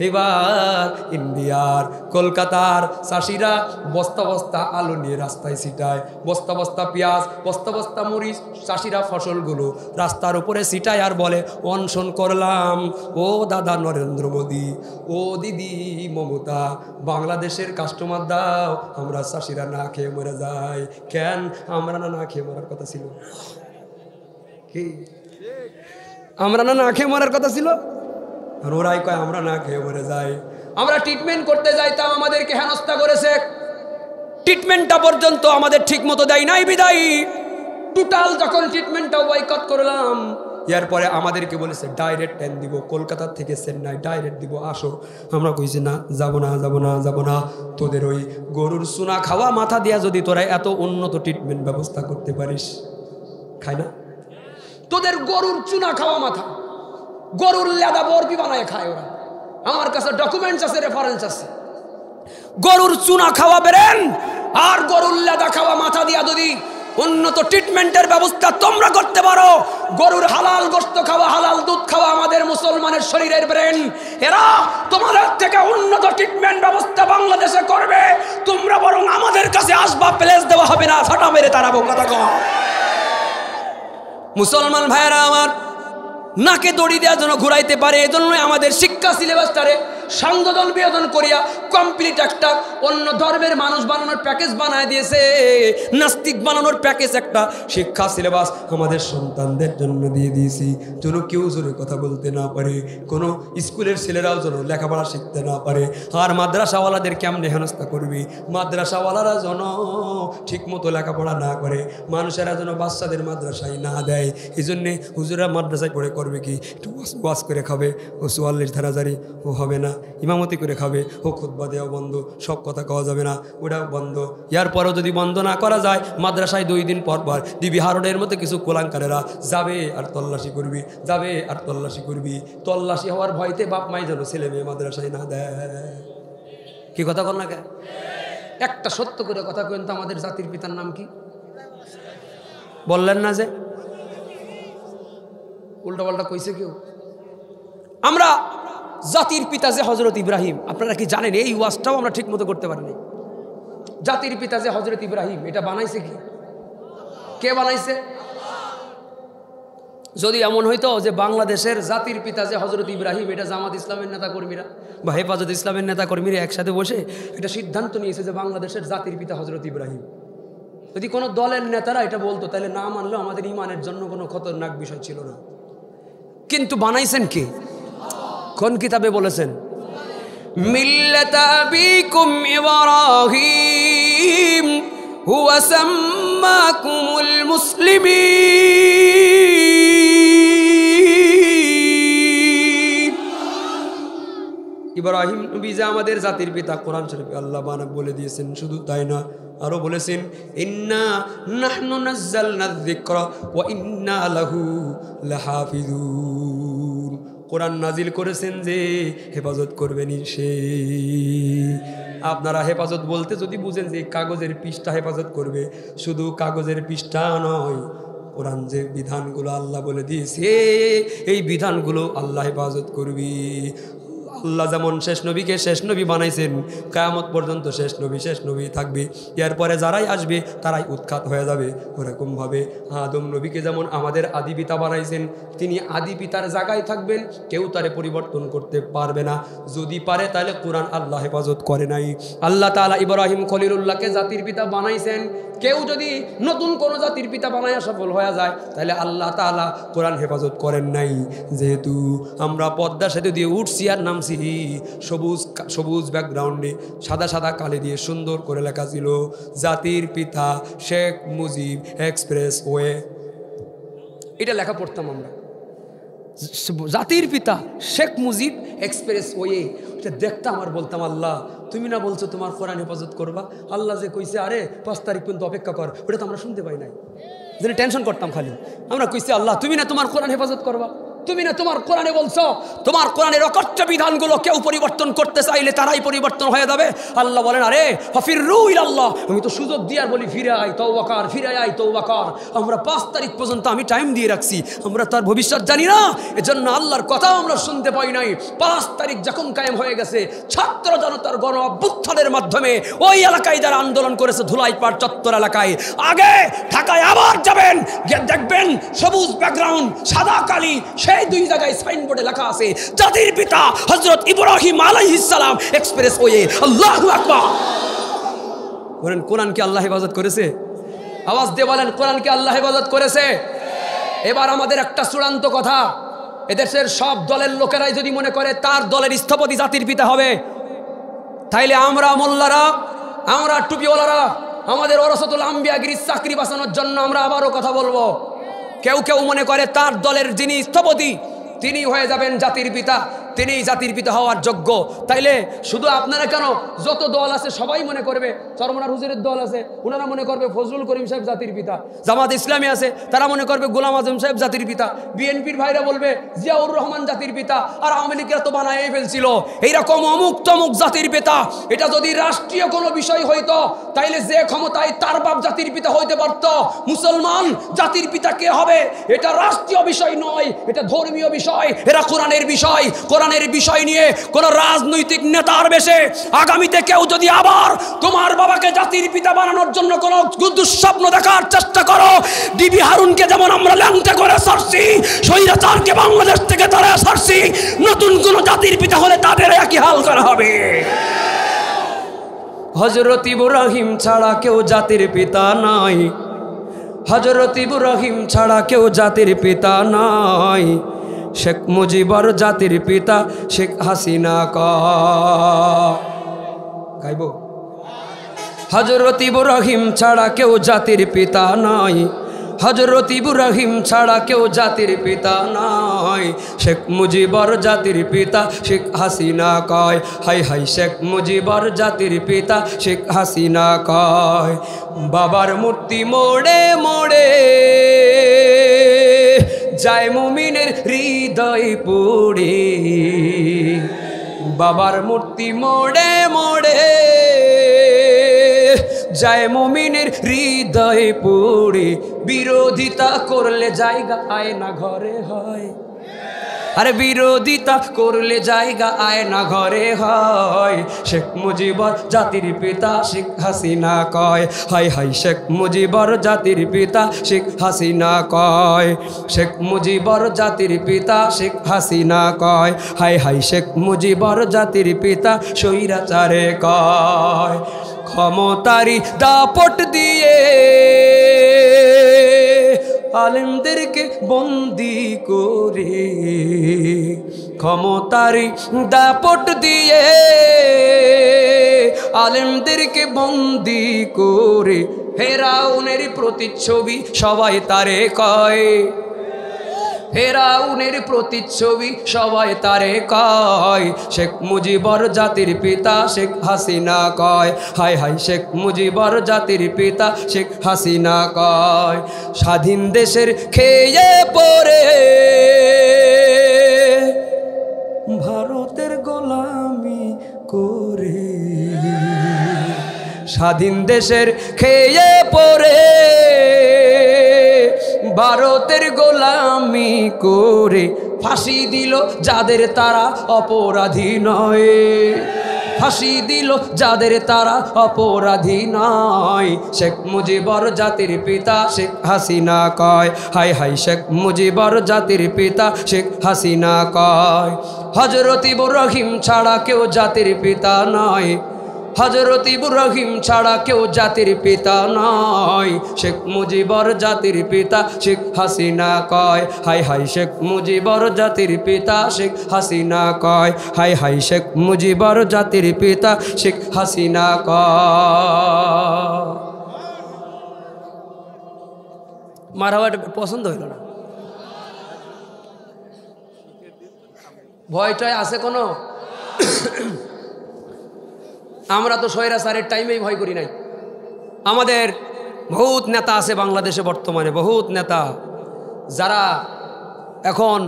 এবার ইন্ডিয়ার কলকাতার চাষিরা বস্তা বস্তা আলু নিয়ে রাস্তায় ছিটায়, বস্তা বস্তা পেঁয়াজ, বস্তা বস্তা মরিচ, চাষিরা ফসলগুলো রাস্তার উপরে ছিটায় আর বলে অনশন করলাম। ও দাদা নরেন্দ্র মোদী, ও দিদি মমতা, বাংলাদেশের কাস্টমার দাও, আমরা চাষিরা না খেয়ে মরে যাই। কেন? আমরা না খেয়ে মরার কথা ছিল কি? আমরা না খেয়ে মরার কথা ছিল, আর ওরাই কয় আমরা না খেয়ে মরে যাই। আমরা ট্রিটমেন্ট করতে যাইতাম, আমাদেরকে হেনস্থা করেছে, ট্রিটমেন্টটা পর্যন্ত আমাদের ঠিক মতো দেয় নাই বিদায়ী। টোটাল যখন ট্রিটমেন্টটাও বয়কট করলাম, এরপরে আমাদেরকে বলেছে ডাইরেক্ট ট্রেন দিব, কলকাতা থেকে চেন্নাই ডাইরেক্ট দিব, আসো। আমরা কইছি না, যাবো না, যাবো না, যাবো না। তোদের ওই গরুর চুনা খাওয়া মাথা দিয়া যদি তোরা এত উন্নত ট্রিটমেন্ট ব্যবস্থা করতে পারিস, খায় না? তোদের গরুর চুনা খাওয়া মাথা, গরুর লেদা বরফি বানায় খায় ওরা। আমার কাছে ডকুমেন্টস আছে, রেফারেন্স আছে। গরুর চুনা খাওয়া বেরেন আর গরুর লেদা খাওয়া মাথা দিয়া যদি উন্নত ট্রিটমেন্টের ব্যবস্থা তোমরা করতে পারো, গরুর হালাল গোশত খাওয়া, হালাল দুধ খাওয়া আমাদের মুসলমানের শরীরের ব্রেন, এরা তোমাদের থেকে উন্নত ট্রিটমেন্ট ব্যবস্থা বাংলাদেশে করবে। তোমরা বরং আমাদের কাছে আসবা, প্লেস দেওয়া হবে না, ফাটা মেরে তারাবো। কথা কও মুসলমান ভাইয়েরা আমার, নাকে দড়ি দেওয়ার জন্য ঘুরাইতে পারে, এজন্য আমাদের শিক্ষা সিলেবাসটারে সংযোজন বিয়োজন করিয়া কমপ্লিট একটা অন্য ধর্মের মানুষ বানানোর প্যাকেজ বানায় দিয়েছে, নাস্তিক বানানোর প্যাকেজ একটা শিক্ষা সিলেবাস আমাদের সন্তানদের জন্য দিয়ে দিয়েছি, যেন কেউ জোরে কথা বলতে না পারে, কোনো স্কুলের ছেলেরাও যেন লেখাপড়া শিখতে না পারে। আর মাদ্রাসাওয়ালাদের কেমনে হেনস্থা করবি? মাদ্রাসাওয়ালারা যেন ঠিক মতো লেখাপড়া না করে, মানুষেরা যেন বাচ্চাদের মাদ্রাসায় না দেয়। এই জন্যে হুজুরা মাদ্রাসায় পড়ে করবে কি? একটু ওয়াজ করে খাবে, ও 44 ধারাজারি ও হবে না, ইমামতি করে খাবে, ও খুতবা দেওয়া বন্ধ, সব কথা কওয়া যাবে না, ওটাও বন্ধ। ইয়ার পরেও যদি বন্ধ না করা যায়, মাদ্রাসায় 2 দিন পর পর দিবি হারনের মতো কিছু কোলাঙ্কারেরা যাবে আর তল্লাশি করবি, যাবে আর তল্লাশি করবি। তল্লাশি হওয়ার ভয়তে বাপ মাই যেন ছেলে মেয়ে মাদ্রাসায় না দেয়। কি কথা বল না কে? একটা সত্য করে কথা কেন তো, আমাদের জাতির পিতার নাম কি বললেন না? যে উল্টা পাল্টা কইছে কেউ। আমরা জাতির পিতা যে হযরত ইব্রাহিম, আপনারা কি জানেন? এই ওয়াজটাও আমরা ঠিক মতো করতে পারিনি। জাতির পিতা যে হযরত ইব্রাহিম, এটা বানাইছে কি? কে বানাইছে? যদি এমন হইতো যে বাংলাদেশের জাতির পিতা যে হযরত ইব্রাহিম, এটা জামাত ইসলামের নেতা কর্মীরা বা হেফাজত ইসলামের নেতা কর্মীরা একসাথে বসে এটা সিদ্ধান্ত নিয়েছে যে বাংলাদেশের জাতির পিতা হযরত ইব্রাহিম, যদি কোনো দলের নেতারা এটা বলতো, তাহলে না মানলেও আমাদের ইমানের জন্য কোনো খতরনাক বিষয় ছিল না। কিন্তু বানাইছেন কে? কোন কিতাবে বলেছেন? মিল্লাতা আবিকুম ইব্রাহিম হুয়া সাম্মাকুমুল মুসলিমিন। ইব্রাহিম নবী যে আমাদের জাতির পিতা, কোরআন শরীফে আল্লাহ বানাক বলে দিয়েছেন। শুধু তাই না, আরো বলেছেন ইন্না নাহনু নাযালনা যিকরা ওয়া ইন্না লাহু লাহাফিজুন। কোরআন নাজিল করেছেন যে হেফাজত করবেন সে। আপনারা হেফাজত বলতে যদি বুঝেন যে কাগজের পৃষ্ঠা হেফাজত করবে, শুধু কাগজের পৃষ্ঠা নয়, কোরআন যে বিধানগুলো আল্লাহ বলে দিয়েছে এই বিধানগুলো আল্লাহ হেফাজত করবি। আল্লাহ যেমন শেষ নবীকে শেষ নবী বানাইছেন, কিয়ামত পর্যন্ত শেষ নবী থাকবে, এরপরে যারাই আসবে তারাই উৎখাত হয়ে যাবে। ওরকমভাবে আদম নবীকে যেমন আমাদের আদি পিতা বানাইছেন, তিনি আদি পিতার জায়গায় থাকবেন, কেউ তারে পরিবর্তন করতে পারবে না। যদি পারে তাহলে কোরআন আল্লাহ হেফাজত করে নাই। আল্লাহ তাআলা ইব্রাহিম খলিলুল্লাহকে জাতির পিতা বানাইছেন, কেউ যদি নতুন কোনো জাতির পিতা বানাইয়া সফল হয়ে যায় তাহলে আল্লাহ তাআলা কোরআন হেফাজত করেন নাই। যেহেতু আমরা পদ্মা সেতু দিয়ে উঠছি আর নামছি, সবুজ ব্যাকগ্রাউন্ডে সাদা সাদা কালি দিয়ে সুন্দর করে লেখা ছিল জাতির পিতা শেখ মুজিব এক্সপ্রেস ওয়ে, এটা লেখা পড়তাম আমরা। জাতির পিতা শেখ মুজিব এক্সপ্রেস ওয়ে, এটা দেখতাম আর বলতাম আল্লাহ তুমি না বলছো তোমার কোরআন হেফাজত করবা, আল্লাহ যে কইছে আরে 5 তারিখ পর্যন্ত অপেক্ষা কর, ওটা তো আমরা শুনতে পাই নাই। যেন টেনশন করতাম খালি, আমরা কইছি আল্লাহ তুমি না তোমার কোরআন হেফাজত করবা, তুমি না তোমার কোরআনে বলছো তোমার কোরআনের অকথ্য বিধানগুলো কেউ পরিবর্তন করতে চাইলে তারাই পরিবর্তন হয়ে যাবে। আল্লাহ বলেন আরে ফাফিরু ইলাল্লাহ, আমি তো সুযোগ দিয়ে আর বলি ফিরে আয় তওবা কর, ফিরে আয় তওবা কর। আমরা 5 তারিখ পর্যন্ত আমি টাইম দিয়ে রাখছি, আমরা তার ভবিষ্যৎ জানি না, এজন্য আল্লাহর কথাও আমরা শুনতে পাই নাই। 5 তারিখ যখন কায়েম হয়ে গেছে ছাত্র জনতার গণ অভ্যুত্থানের মাধ্যমে ওই এলাকায় যারা আন্দোলন করেছে ধুলাইপাড় চত্বর এলাকায়, আগে ঢাকায় আবার যাবেন দেখবেন সবুজ ব্যাকগ্রাউন্ড সাদা কালি, সেই 2 জায়গায় সাইনবোর্ডে লেখা আছে জাতির পিতা হযরত ইব্রাহিম আলাইহিস সালাম এক্সপ্রেস ওয়ে। আল্লাহু আকবার। বলেন কোরআন কি আল্লাহ হেফাজত করেছে? আওয়াজ দিয়ে বলেন কোরআন কি আল্লাহ হেফাজত করেছে? এবার আমাদের একটা চূড়ান্ত কথা, এদেশের সব দলের লোকেরাই যদি মনে করে তার দলের স্থপতি জাতির পিতা হবে, তাইলে আমরা মোল্লারা, আমরা টুপিওয়ালারা আমাদের ওরাসাতুল আম্বিয়াগিরির চাকরি বাঁচানোর জন্য আমরা আবারও কথা বলবো। কেউ কেউ মনে করে তার দলের যিনি স্থপতি তিনি হয়ে যাবেন জাতির পিতা, তিনিই জাতির পিতা হওয়ার যোগ্য। তাইলে শুধু আপনারা কেন, যত দল আছে সবাই মনে করবে, চরমনার হুজুরের দল আছে ওনারা মনে করবে ফজলুল করিম সাহেব জাতির পিতা, জামাত ইসলামী আছে তারা মনে করবে গোলাম আজম সাহেব জাতির পিতা, বিএনপির ভাইরা বলবে জিয়াউর রহমান জাতির পিতা, আর আওয়ামী লীগরা তো বানায় ফেলছিল এইরকম অমুক তমুক জাতির পিতা। এটা যদি রাষ্ট্রীয় কোনো বিষয় হইতো তাইলে যে ক্ষমতায় তার বাপ জাতির পিতা হইতে পারত। মুসলমান জাতির পিতা কে হবে এটা রাষ্ট্রীয় বিষয় নয়, এটা ধর্মীয় বিষয়, এটা কোরআনের বিষয়। কোরআনের বিষয় নিয়ে কোন রাজনৈতিক নেতার বেশে আগামীতে কেউ যদি আবার তোমার বাবাকে জাতির পিতা বানানোর জন্য কোন দুঃস্বপ্ন দেখার চেষ্টা করো, ডিবি হারুনকে যেমন আমরা ল্যাংটা করে ছাড়ছি, স্বৈরাচারকে বাংলাদেশ থেকে তারা ছাড়ছি, নতুন কোন জাতির পিতা হলে তাদের একই হাল করা হবে। হযরত ইব্রাহিম ছাড়া কেউ জাতির পিতা নাই, হযরত ইব্রাহিম ছাড়া কেউ জাতির পিতা নাই, শেখ মুজিবর জাতির পিতা শেখ হাসিনা গাইব। হযরত ইব্রাহিম ছাড়া কেউ জাতির পিতা নাই, হযরত ইব্রাহিম ছাড়া কেউ জাতির পিতা নাই, শেখ মুজিবর জাতির পিতা শেখ হাসিনা কয়। হাই হাই শেখ মুজিবর জাতির পিতা শেখ হাসিনা কয়। বাবার মূর্তি মোড়ে মোড়ে যায় মুমিনের হৃদয় পুড়ে, বাবার মূর্তি মোড়ে মোড়ে যায় মুমিনের হৃদয় পুড়ে, বিরোধিতা করলে জায়গা আয়না ঘরে হয়, আরে বিরোধিতা করলে জায়গা আয়না ঘরে হয়। শেখ মুজিবর জাতির পিতা শেখ হাসিনা কয়। হাই হাই শেখ মুজিবর জাতির পিতা শেখ হাসিনা কয়। শেখ মুজিবর জাতির পিতা শেখ হাসিনা কয়। হাই হাই শেখ মুজিবর জাতির পিতা স্বৈরাচারে কয়। ক্ষমতারি দাপট দিয়ে আলেমদেরকে বন্দি করে, ক্ষমতারি দাপট দিয়ে আলেমদেরকে বন্দি করে, ফেরাউনের প্রতিচ্ছবি সবাই তারে কয়, ফেরাউনের প্রতিচ্ছবি সবাই তারে কয়। শেখ মুজিবর জাতির পিতা শেখ হাসিনা কয়। হাই হাই শেখ মুজিবর জাতির পিতা শেখ হাসিনা কয়। স্বাধীন দেশের খেয়ে পড়ে ভারতের গোলামি করে, স্বাধীন দেশের খেয়ে পড়ে ভারতের গোলামি করে, ফাঁসি দিল যাদের তারা অপরাধী নয়, ফাঁসি দিল যাদের তারা অপরাধী নয়। শেখ মুজিবর জাতির পিতা শেখ হাসিনা কয়। হাই হাই শেখ মুজিবর জাতির পিতা শেখ হাসিনা কয়। হযরত ইব্রাহিম ছাড়া কেউ জাতির পিতা নয়, হযরত ইব্রাহিম ছাড়া কেউ জাতির পিতা নয়। শেখ মুজিবর জাতির পিতা শেখ হাসিনা কয়। হাই হাই শেখ মুজিবর জাতির পিতা শেখ হাসিনা কয়। হাই হাই শেখ মুজিবর জাতির পিতা শেখ হাসিনা কয়। মারহাবা পছন্দ হইল না? ভয়টাই আছে কোনো? আমরা তো স্বৈরাচারের টাইমেই ভয় করি নাই। আমাদের বহুত নেতা আছে বাংলাদেশে বর্তমানে, বহুত নেতা যারা এখন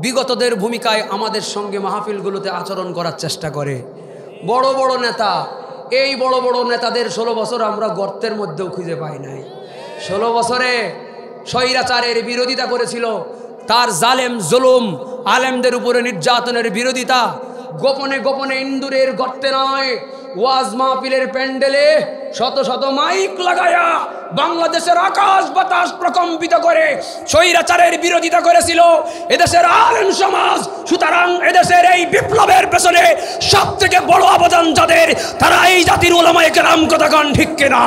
বিগতদের ভূমিকায় আমাদের সঙ্গে মাহফিলগুলোতে আচরণ করার চেষ্টা করে। বড় বড় নেতা, এই বড় বড় নেতাদের 16 বছর আমরা গর্তের মধ্যেও খুঁজে পাই নাই। 16 বছরে স্বৈরাচারের বিরোধিতা করেছিল, তার জালেম জুলুম আলেমদের উপরে নির্যাতনের বিরোধিতা গোপনে গোপনে ইন্দুরের গর্তে নয়, ওয়াজ মাহফিলের প্যান্ডেলে শত শত মাইক লাগায়া বাংলাদেশের আকাশ বাতাস প্রকম্পিত করে স্বৈরাচারের বিরোধিতা করেছিল এদেশের আলেম সমাজ। সুতরাং এদেশের এই বিপ্লবের পেছনে সব থেকে বড় অবদান যাদের, তারা এই জাতির উলামায়ে কেরাম। কথা কন ঠিক কিনা?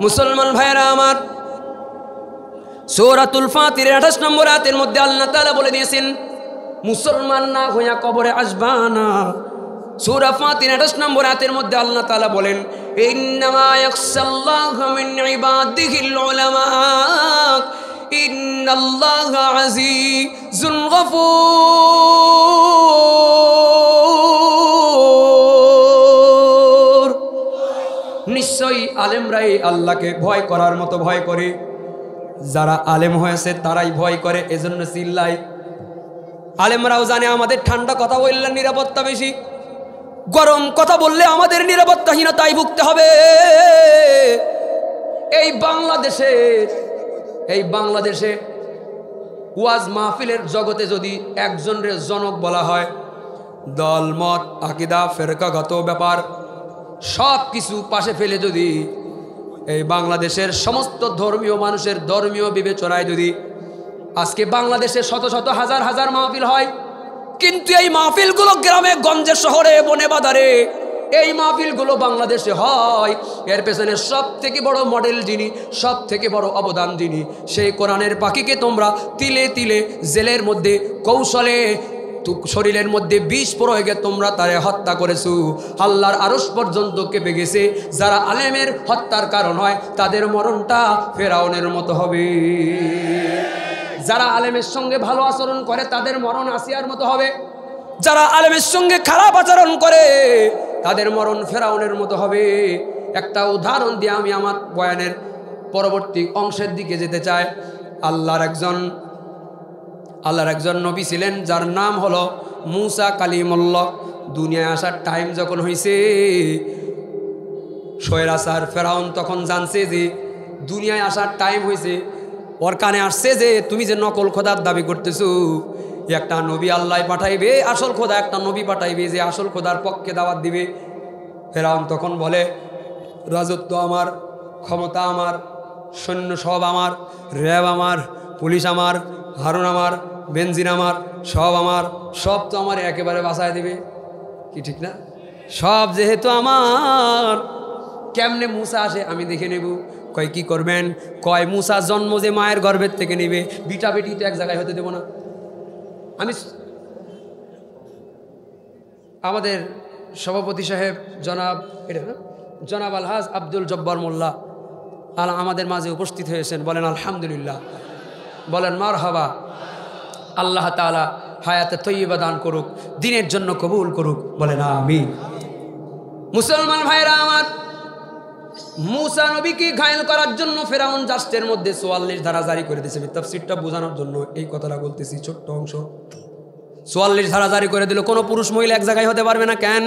মুসলমান ভাইরা আমার, সূরাতুল ফাতিরের 28 নম্বর আয়াতের মধ্যে আল্লাহ তাআলা বলে দিয়েছেন, মুসলমান না হইয়া কবরে আসবা না। সূরা ফাতির 28 নম্বর আয়াতের মধ্যে আল্লাহ তাআলা বলেন, ইন্নামা ইয়াখশাল্লাহা মিন ইবাদিহিল উলামা ইন্নাল্লাহা আজিজুল গফুর। নিশ্চয়ই আলেমরাই আল্লাহকে ভয় করার মতো ভয় করে। যারা আলেম হয়েছে তারাই ভয় করে, এজন্য চিল্লাই। আলেমরাও জানে আমাদের ঠান্ডা কথা বললে নিরাপত্তা বেশি, গরম কথা বললে আমাদের নিরাপত্তাহীনতায় ভুগতে হবে। এই বাংলাদেশে ওয়াজ মাহফিলের জগতে যদি একজনের জনক বলা হয়, দল মত আকীদা ফেরকাগত ব্যাপার সব কিছু পাশে ফেলে যদি এই বাংলাদেশের সমস্ত ধর্মীয় মানুষের ধর্মীয় বিবেচনায় যদি আজকে বাংলাদেশে শত শত হাজার হাজার মাহফিল হয়, কিন্তু এই মাহফিলগুলো গ্রামে গঞ্জে শহরে বনে বাজারে এই মাহফিলগুলো বাংলাদেশে হয়, এর পেছনে সব থেকে বড় মডেল যিনি, সব থেকে বড় অবদান যিনি, সেই কোরআনের পাখিকে তোমরা তিলে তিলে জেলের মধ্যে কৌশলে শরীরের মধ্যে বিষ প্রয়োগে তোমরা তারে হত্যা করেছো। আল্লাহর আরশ পর্যন্ত কেঁপে গেছে। যারা আলেমের হত্যার কারণ হয় তাদের মরণটা ফেরাউনের মতো হবে। যারা আলেমের সঙ্গে ভালো আচরণ করে তাদের মরণ আসিয়ার মতো হবে। যারা আলেমের সঙ্গে খারাপ আচরণ করে তাদের মরণ ফেরাউনের মতো হবে। একটা উদাহরণ দিয়ে আমি আমার বয়ানের পরবর্তী অংশের দিকে যেতে চাই। আল্লাহর একজন নবী ছিলেন যার নাম হলো মুসা কালিমুল্লাহ। দুনিয়ায় আসার টাইম যখন হয়েছে, স্বৈরাচার ফেরাউন তখন জানছে যে দুনিয়ায় আসার টাইম হয়েছে। ওর কানে আসছে যে তুমি যে নকল খোদার দাবি করতেছো, একটা নবী আল্লাহ পাঠাইবে, আসল খোদা একটা নবী পাঠাইবে যে আসল খোদার পক্ষে দাওয়াত দিবে। ফেরাউন তখন বলে, রাজত্ব আমার, ক্ষমতা আমার, সৈন্য সব আমার, র্যাব আমার, পুলিশ আমার, হারুন আমার, বেনজির আমার, সব আমার, সব তো আমার একেবারে বাঁচায় দিবে। কি ঠিক না? সব যেহেতু আমার, কেমনে মুসা আসে আমি দেখে নেব। কয় কি করবেন? কয় মুসা জন্ম যে মায়ের গর্ভের থেকে নিবে, বিটা বেটি তো এক জায়গায় হতে দেব না। আমি আমাদের সভাপতি সাহেব জনাব আলহাজ আব্দুল জব্বার মোল্লা আমাদের মাঝে উপস্থিত হয়েছেন। বলেন আলহামদুলিল্লাহ, বলেন মারহাবা। আল্লাহ তাআলা হায়াতে তৈয়বা দান করুক, দিনের জন্য কবুল করুক, বলেন আমিন। মুসলমান ভাইরা আমার, মুসা নবীকে ঘায়েল করার জন্য ফেরাউন জাস্টের মধ্যে 44 ধারা জারি করে দিয়েছে। তাফসীরটা বোঝানোর জন্য এই কথাটা বলতেছি, ছোট্ট অংশ। 44 ধারা জারি করে দিল। কোনো পুরুষ মহিলা এক জায়গায় হতে পারবে না। কেন?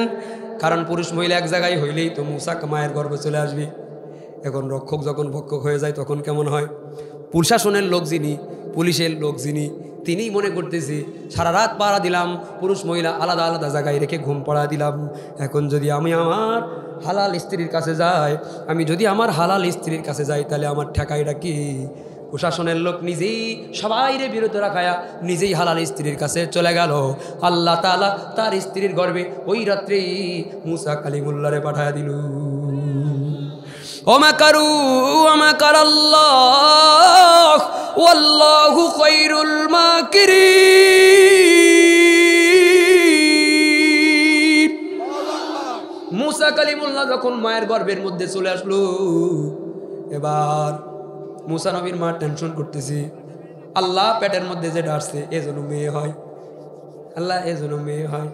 কারণ পুরুষ মহিলা এক জায়গায় হইলেই তো মুসা মায়ের গর্ভে চলে আসবে। এখন রক্ষক যখন ভক্ষক হয়ে যায় তখন কেমন হয়? প্রশাসনের লোক যিনি, পুলিশের লোক যিনি, তিনিই মনে করতেছি সারা রাত পাড়া দিলাম, পুরুষ মহিলা আলাদা আলাদা জায়গায় রেখে ঘুম পাড়া দিলাম। এখন যদি আমি আমার হালাল স্ত্রীর কাছে যাই, তাহলে আমার ঠেকাইটা কি? প্রশাসনের লোক নিজেই সবাইরে বিরত রাখায়া নিজেই হালাল স্ত্রীর কাছে চলে গেল। আল্লাহ তাআলা তার স্ত্রীর গর্ভে ওই রাত্রেই মুসা কালিমুল্লাহরে পাঠায়া দিল। ওমাকারু ওমাকারাল্লাহ ওয়াল্লাহু খায়রুল মাকিরিন। মুসা কালিমুল্লাহ যখন মায়ের গর্ভের মধ্যে চলে আসলো, এবার মুসা নবীর মা টেনশন করতেছি, আল্লাহ পেটের মধ্যে যেটা আসছে এজন্য মেয়ে হয়। আল্লাহ এজন্য মেয়ে হয়,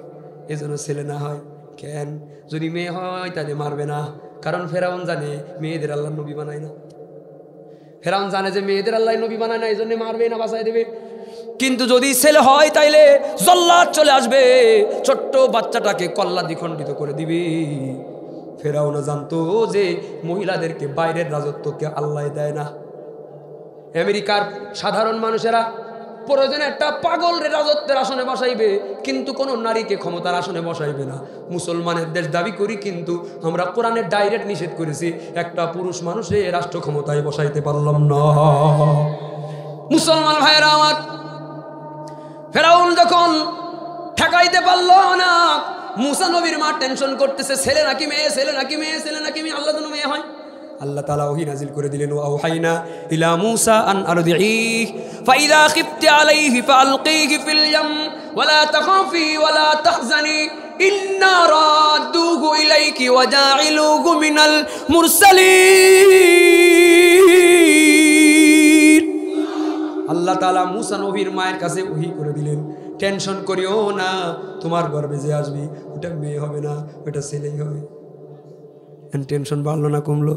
এজন্য ছেলে না হয়। কেন? যদি মেয়ে হয় তাহলে মারবে না, কারণ ফেরাউন জানে মেয়েদের আল্লাহ নবী বানায় না। ফেরাউন জানে যে মেয়েদের আল্লাহ নবী বানায় না, এই জন্য মারবে না, বাঁচাই দেবে। কিন্তু যদি ছেলে হয় তাইলে জল্লাদ চলে আসবে, ছোট্ট বাচ্চাটাকে কল্লা দ্বিখণ্ডিত করে দিবে। ফেরাউন জানতো যে মহিলাদেরকে বাইরের রাজত্বকে আল্লাহ দেয় না। আমেরিকার সাধারণ মানুষেরা প্রয়োজনে একটা পাগলের রাজত্বের আসনে বসাইবে, কিন্তু কোন নারীকে ক্ষমতার আসনে বসাইবে না। মুসলমানের দেশ দাবি করি, কিন্তু আমরা কোরআনে ডাইরেক্ট নিষেধ করেছি, একটা পুরুষ মানুষে রাষ্ট্র ক্ষমতায় বসাইতে পারলাম না। মুসলমান ভাইয়েরা আমার, ফেরাউন যখন ঠেকাইতে পারলো না, মুসা নবীর মা টেনশন করতেছে, ছেলে নাকি মেয়ে, ছেলে নাকি মেয়ে, ছেলে নাকি মেয়ে, আল্লাহ যেন মেয়ে হয়। আল্লাহ তাআলা ওহী নাজিল করে দিলেন, ওয়াহাইনা ইলা মুসা আন আরদিহি ফাইদা খিফতি আলাইহি ফালকিহি ফিল ইয়াম ওয়ালা তাখাফি ওয়ালা তাহজানি ইন্না রাদুহু ইলাইকি ওয়া জাইলুহু মিনাল মুরসালিন। আল্লাহ তাআলা মুসা নবীর মায়ের কাছে ওহী করে দিলেন, টেনশন করিও না, তোমার গর্ভে যে আসবি ওটা মেয়ে হবে না, ওটা ছেলেই হবে। টেনশন বাড়লো না, কমলো?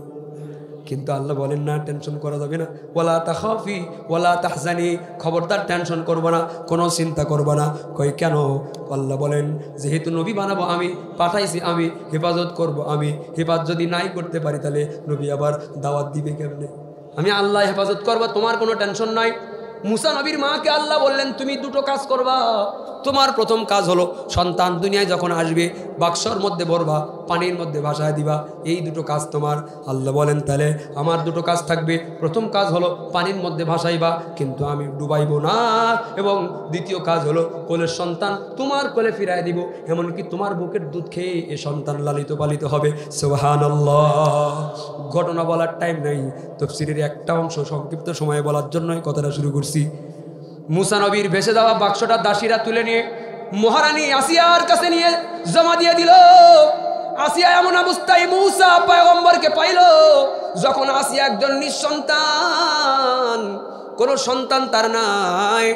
কিন্তু আল্লাহ বলেন না, টেনশন করা যাবে না। ওয়ালা তাখাফি ওয়ালা তাহজানি, খবরদার টেনশন করবো না, কোনো চিন্তা করবো না। কই কেন? আল্লাহ বলেন, যেহেতু নবী বানাবো আমি, পাঠাইছি আমি, হেফাজত করব আমি, হেফাজত যদি নাই করতে পারি তাহলে নবী আবার দাওয়াত দিবে কেমনে? আমি আল্লাহ হেফাজত করবো, তোমার কোনো টেনশন নাই। মুসা নবীর মাকে আল্লাহ বললেন, তুমি দুটো কাজ করবা। তোমার প্রথম কাজ হলো, সন্তান দুনিয়ায় যখন আসবে বাক্সর মধ্যে ভরবা, পানির মধ্যে ভাসায় দিবা, এই দুটো কাজ তোমার। আল্লাহ বলেন, তাহলে আমার দুটো কাজ থাকবে। প্রথম কাজ হলো পানির মধ্যে ভাসাইবা, কিন্তু আমি ডুবাইব না। এবং দ্বিতীয় কাজ হলো কোলের সন্তান তোমার কোলে ফিরায় দিব, এমনকি তোমার বুকের দুধ খেয়ে এ সন্তান লালিত পালিত হবে। সুবহানাল্লাহ। ঘটনা বলার টাইম নাই, তাফসীরের একটা অংশ সংক্ষিপ্ত সময়ে বলার জন্যই কথাটা শুরু করছি। মুসা নবীর ভেসে যাওয়া বাক্সটা দাসীরা তুলে নিয়ে মহারানী আসিয়ার কাছে নিয়ে জমা দিয়ে দিল। আসিয়া এমন অবস্থায় মুসা পয়গম্বরকে পাইল, যখন আসিয়া একজন নিঃসন্তান, কোনো সন্তান তার নাই।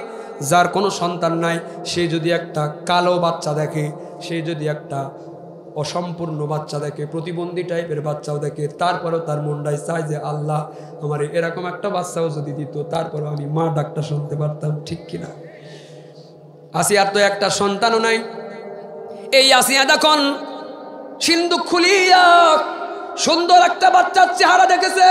যার কোনো সন্তান নাই, সে যদি একটা কালো বাচ্চা দেখে, সে যদি একটা অসম্পূর্ণ বাচ্চা দেখে, প্রতিবন্ধী টাইপের বাচ্চাও দেখে, তারপরেও তার মনটাই চায় যে আল্লাহ আমার এরকম একটা বাচ্চাও যদি দিত, তারপরেও আমি মা ডাকটা শুনতে পারতাম, ঠিক কিনা? আসিয়ার তো একটা সন্তানও নাই। এই আসিয়া যখন সিন্দুক খুলিয়া সুন্দর একটা বাচ্চার চেহারা দেখেছে,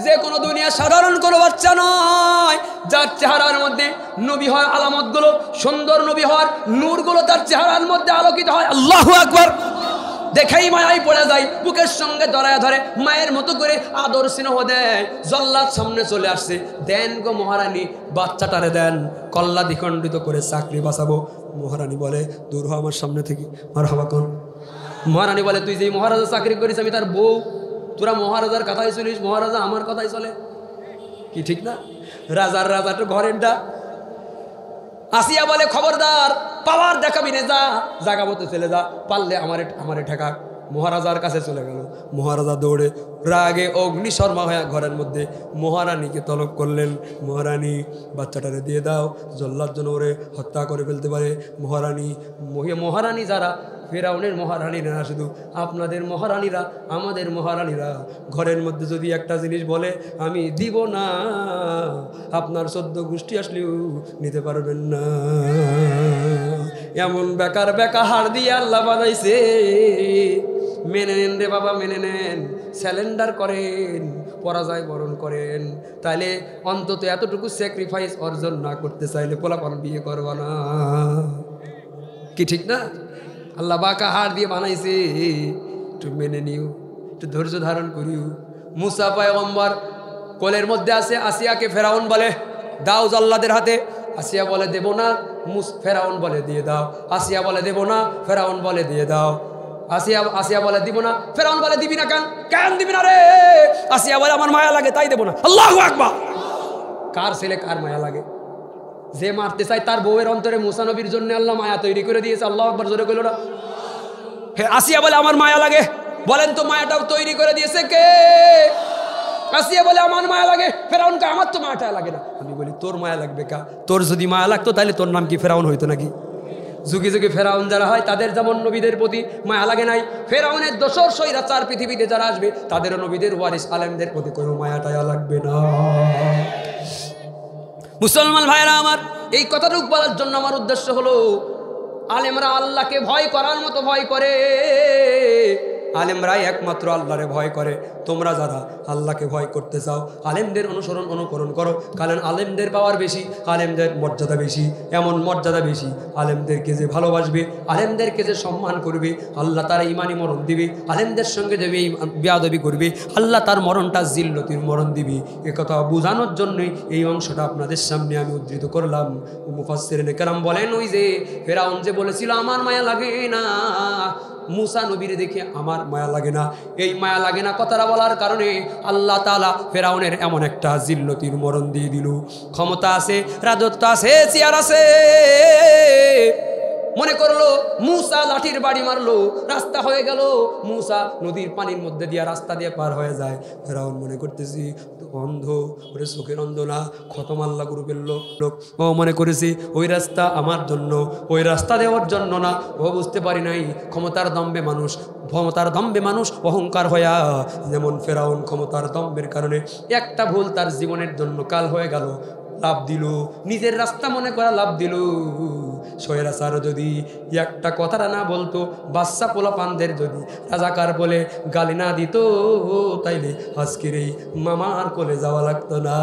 যে কোনো দুনিয়া সাধারণ কোনো বাচ্চা নয়, যার চেহারার মধ্যে নবী হয়, আলামতগুলো সুন্দর, নবী হওয়ার নূরগুলো তার চেহারার মধ্যে আলোকিত হয়। আল্লাহু আকবার। দেখেই মায়াই পড়ে যায়, বুকের সঙ্গে জড়ায় ধরে মায়ের মতো করে আদর স্নেহ দেয়। জল্লাদ সামনে চলে আসছে, দেন গো মহারানী, বাচ্চাটারে দেন, কল্লা দ্বিখণ্ডিত করে চাকরি বাঁচাবো। মহারানী বলে, দূর হ আমার সামনে থেকে। মারহাবা কোন? মহারানী বলে, তুই যে মহারাজা চাকরি করিস, আমি তার বউ, তোরা মহারাজার কথাই চলিস, মহারাজা আমার কথাই চলে, কি ঠিক না? রাজার রাজা তো ঘরের ডা। আসিয়া বলে, খবরদার, পাওয়ার দেখাবি না, যা জাগা মতো চলে যা, পারলে আমারে ঠেকা। মহারাজার কাছে চলে গেল। মহারাজা দৌড়ে রাগে অগ্নিশর্মা হয়ে ঘরের মধ্যে মহারানীকে তলব করলেন, মহারানী বাচ্চাটারে দিয়ে দাও, জল্লাদ যেন ওরে হত্যা করে ফেলতে পারে। মহারানী যারা ফেরাউনের মহারানীরা না, শুধু আপনাদের মহারানীরা, আমাদের মহারানীরা, ঘরের মধ্যে যদি একটা জিনিস বলে আমি দিব না, আপনার 14 গোষ্ঠী আসলেও নিতে পারবেন না। এমন বেকার হাড় দিয়ে আল্লাহ বানাইছে। মেনে নেন রে বাবা, মেনে নেন, স্যালেন্ডার করেন, পরাজয় বরণ করেন। তাইলে অন্তত এতটুকু স্যাক্রিফাইস অর্জন না করতে চাইলে পোলাপান বিয়ে করবা না, কি ঠিক না? আল্লাহ বাঁকা হাড় দিয়ে বানাইছে, একটু মেনে নিও, একটু ধৈর্য ধারণ করিও। মুসা পয়গম্বর কোলের মধ্যে আছে। আসিয়াকে ফেরাউন বলে, দাও জল্লাদের হাতে। আসিয়া বলে, দেব না। ফেরাউন বলে, দিয়ে দাও। আসিয়া বলে, দেব না। ফেরাউন বলে, দিয়ে দাও। আসিয়া বলে, দিব না। ফেরাউন বলে, দিবি না কেন? কেন দিবি না রে? আসিয়া বলে, আমার মায়া লাগে, তাই দেব না। আল্লাহু আকবার। কার ছেলে কার মায়া লাগে? যে মারতে চায় তার বউয়ের অন্তরে মুসা নবীর জন্য আল্লাহ মায়া তৈরি করে দিয়েছে। আল্লাহু আকবার জোরে কইল না? আসিয়া বলে, আমার মায়া লাগে। বলেন তো, মায়াটাও তৈরি করে দিয়েছে কে? আসিয়া বলে, আমার মায়া লাগে। ফেরাউন কে, আমার তো মায়াটা লাগে না। আমি বলি, তোর মায়া লাগবে কা? তোর যদি মায়া লাগতো তাহলে তোর নাম কি ফেরাউন হইতো নাকি? যুগে যুগে ফেরাউন যারা হয় তাদের যেমন নবীদের প্রতি মায়া লাগে নাই, ফেরাউনের দোসর স্বৈরাচার পৃথিবীতে যারা আসবে তাদেরও নবীদের ওয়ারিস আলেমদের প্রতি কোনো মায়া টায়া লাগবে না। মুসলমান ভাইরা আমার, এই কথাটুকু বলার জন্য আমার উদ্দেশ্য হলো, আলেমরা আল্লাহকে ভয় করার মতো ভয় করে, আলেমরাই একমাত্র আল্লাহরে ভয় করে। তোমরা যারা আল্লাহকে ভয় করতে চাও আলেমদের অনুকরণ করো, কারণ আলেমদের পাওয়ার বেশি, আলেমদের মর্যাদা বেশি। এমন মর্যাদা বেশি, আলেমদেরকে যে ভালোবাসবে, আলেমদেরকে যে সম্মান করবে, আল্লাহ তার ইমানি মরণ দিবে। আলেমদের সঙ্গে যে বেয়াদবি করবে, আল্লাহ তার মরণটা জিল্লতির মরণ দিবে। একথা বোঝানোর জন্যই এই অংশটা আপনাদের সামনে আমি উদ্ধৃত করলাম। মুফাসসিরিনে কেরাম বলেন, ওই যে ফেরাউন যে বলেছিল আমার মায়া লাগে না, মুসা নবীর দেখে আমার মায়া লাগে না, এই মায়া লাগে না কথাটা বলার কারণে আল্লাহ তাআলা ফেরাউনের এমন একটা জিল্লতির মরণ দিয়ে দিল। ক্ষমতা আছে, রাজত্ব আছে, চেয়ার আছে, মনে করলো মুসা লাঠির বাড়ি মারলো, রাস্তা হয়ে গেল, মুসা নদীর পানির মধ্যে দিয়ে রাস্তা দিয়ে পার হয়ে যায়। ফেরাউন মনে করতেছি অন্ধ, ওরে চোখের অন্ধ না, খতম আল্লাহ গ্রুপের লোক। ও মনে করেছি ওই রাস্তা আমার জন্য, ওই রাস্তা দেওয়ার জন্য না। ও বুঝতে পারি নাই ক্ষমতার দম্বে মানুষ অহংকার হইয়া, যেমন ফেরাউন ক্ষমতার দম্বের কারণে একটা ভুল তার জীবনের জন্য কাল হয়ে গেল, লাভ দিল, নিজের রাস্তা মনে করা লাভ দিল। স্বৈরাচার যদি একটা কথাটা না বলতো, বাচ্চা পোলাপানদের যদি রাজাকার বলে গালি না দিত, তাইলে আজকের এই মামার কোলে যাওয়া লাগতো না।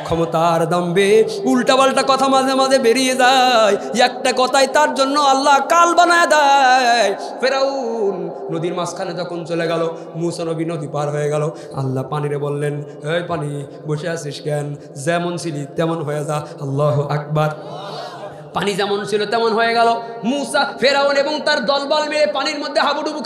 ক্ষমতার দম্বে উল্টাপাল্টা কথা মাঝে মাঝে বেরিয়ে যায়, একটা কথাই তার জন্য আল্লাহ কাল বানায় দেয়। ফেরাউন নদীর মাঝখানে যখন চলে গেল, মুসা নবী নদী পার হয়ে গেল, আল্লাহ পানিরে বললেন, এই পানি বসে আছিস কেন, যেমন ছিলি তেমন হয়ে যা। আল্লাহু আকবার। পানি যেমন ছিল তেমন হয়ে গেল। মুসা, ফেরাউন এবং তার দলবল মিলে পানির মধ্যে হাবুডুবু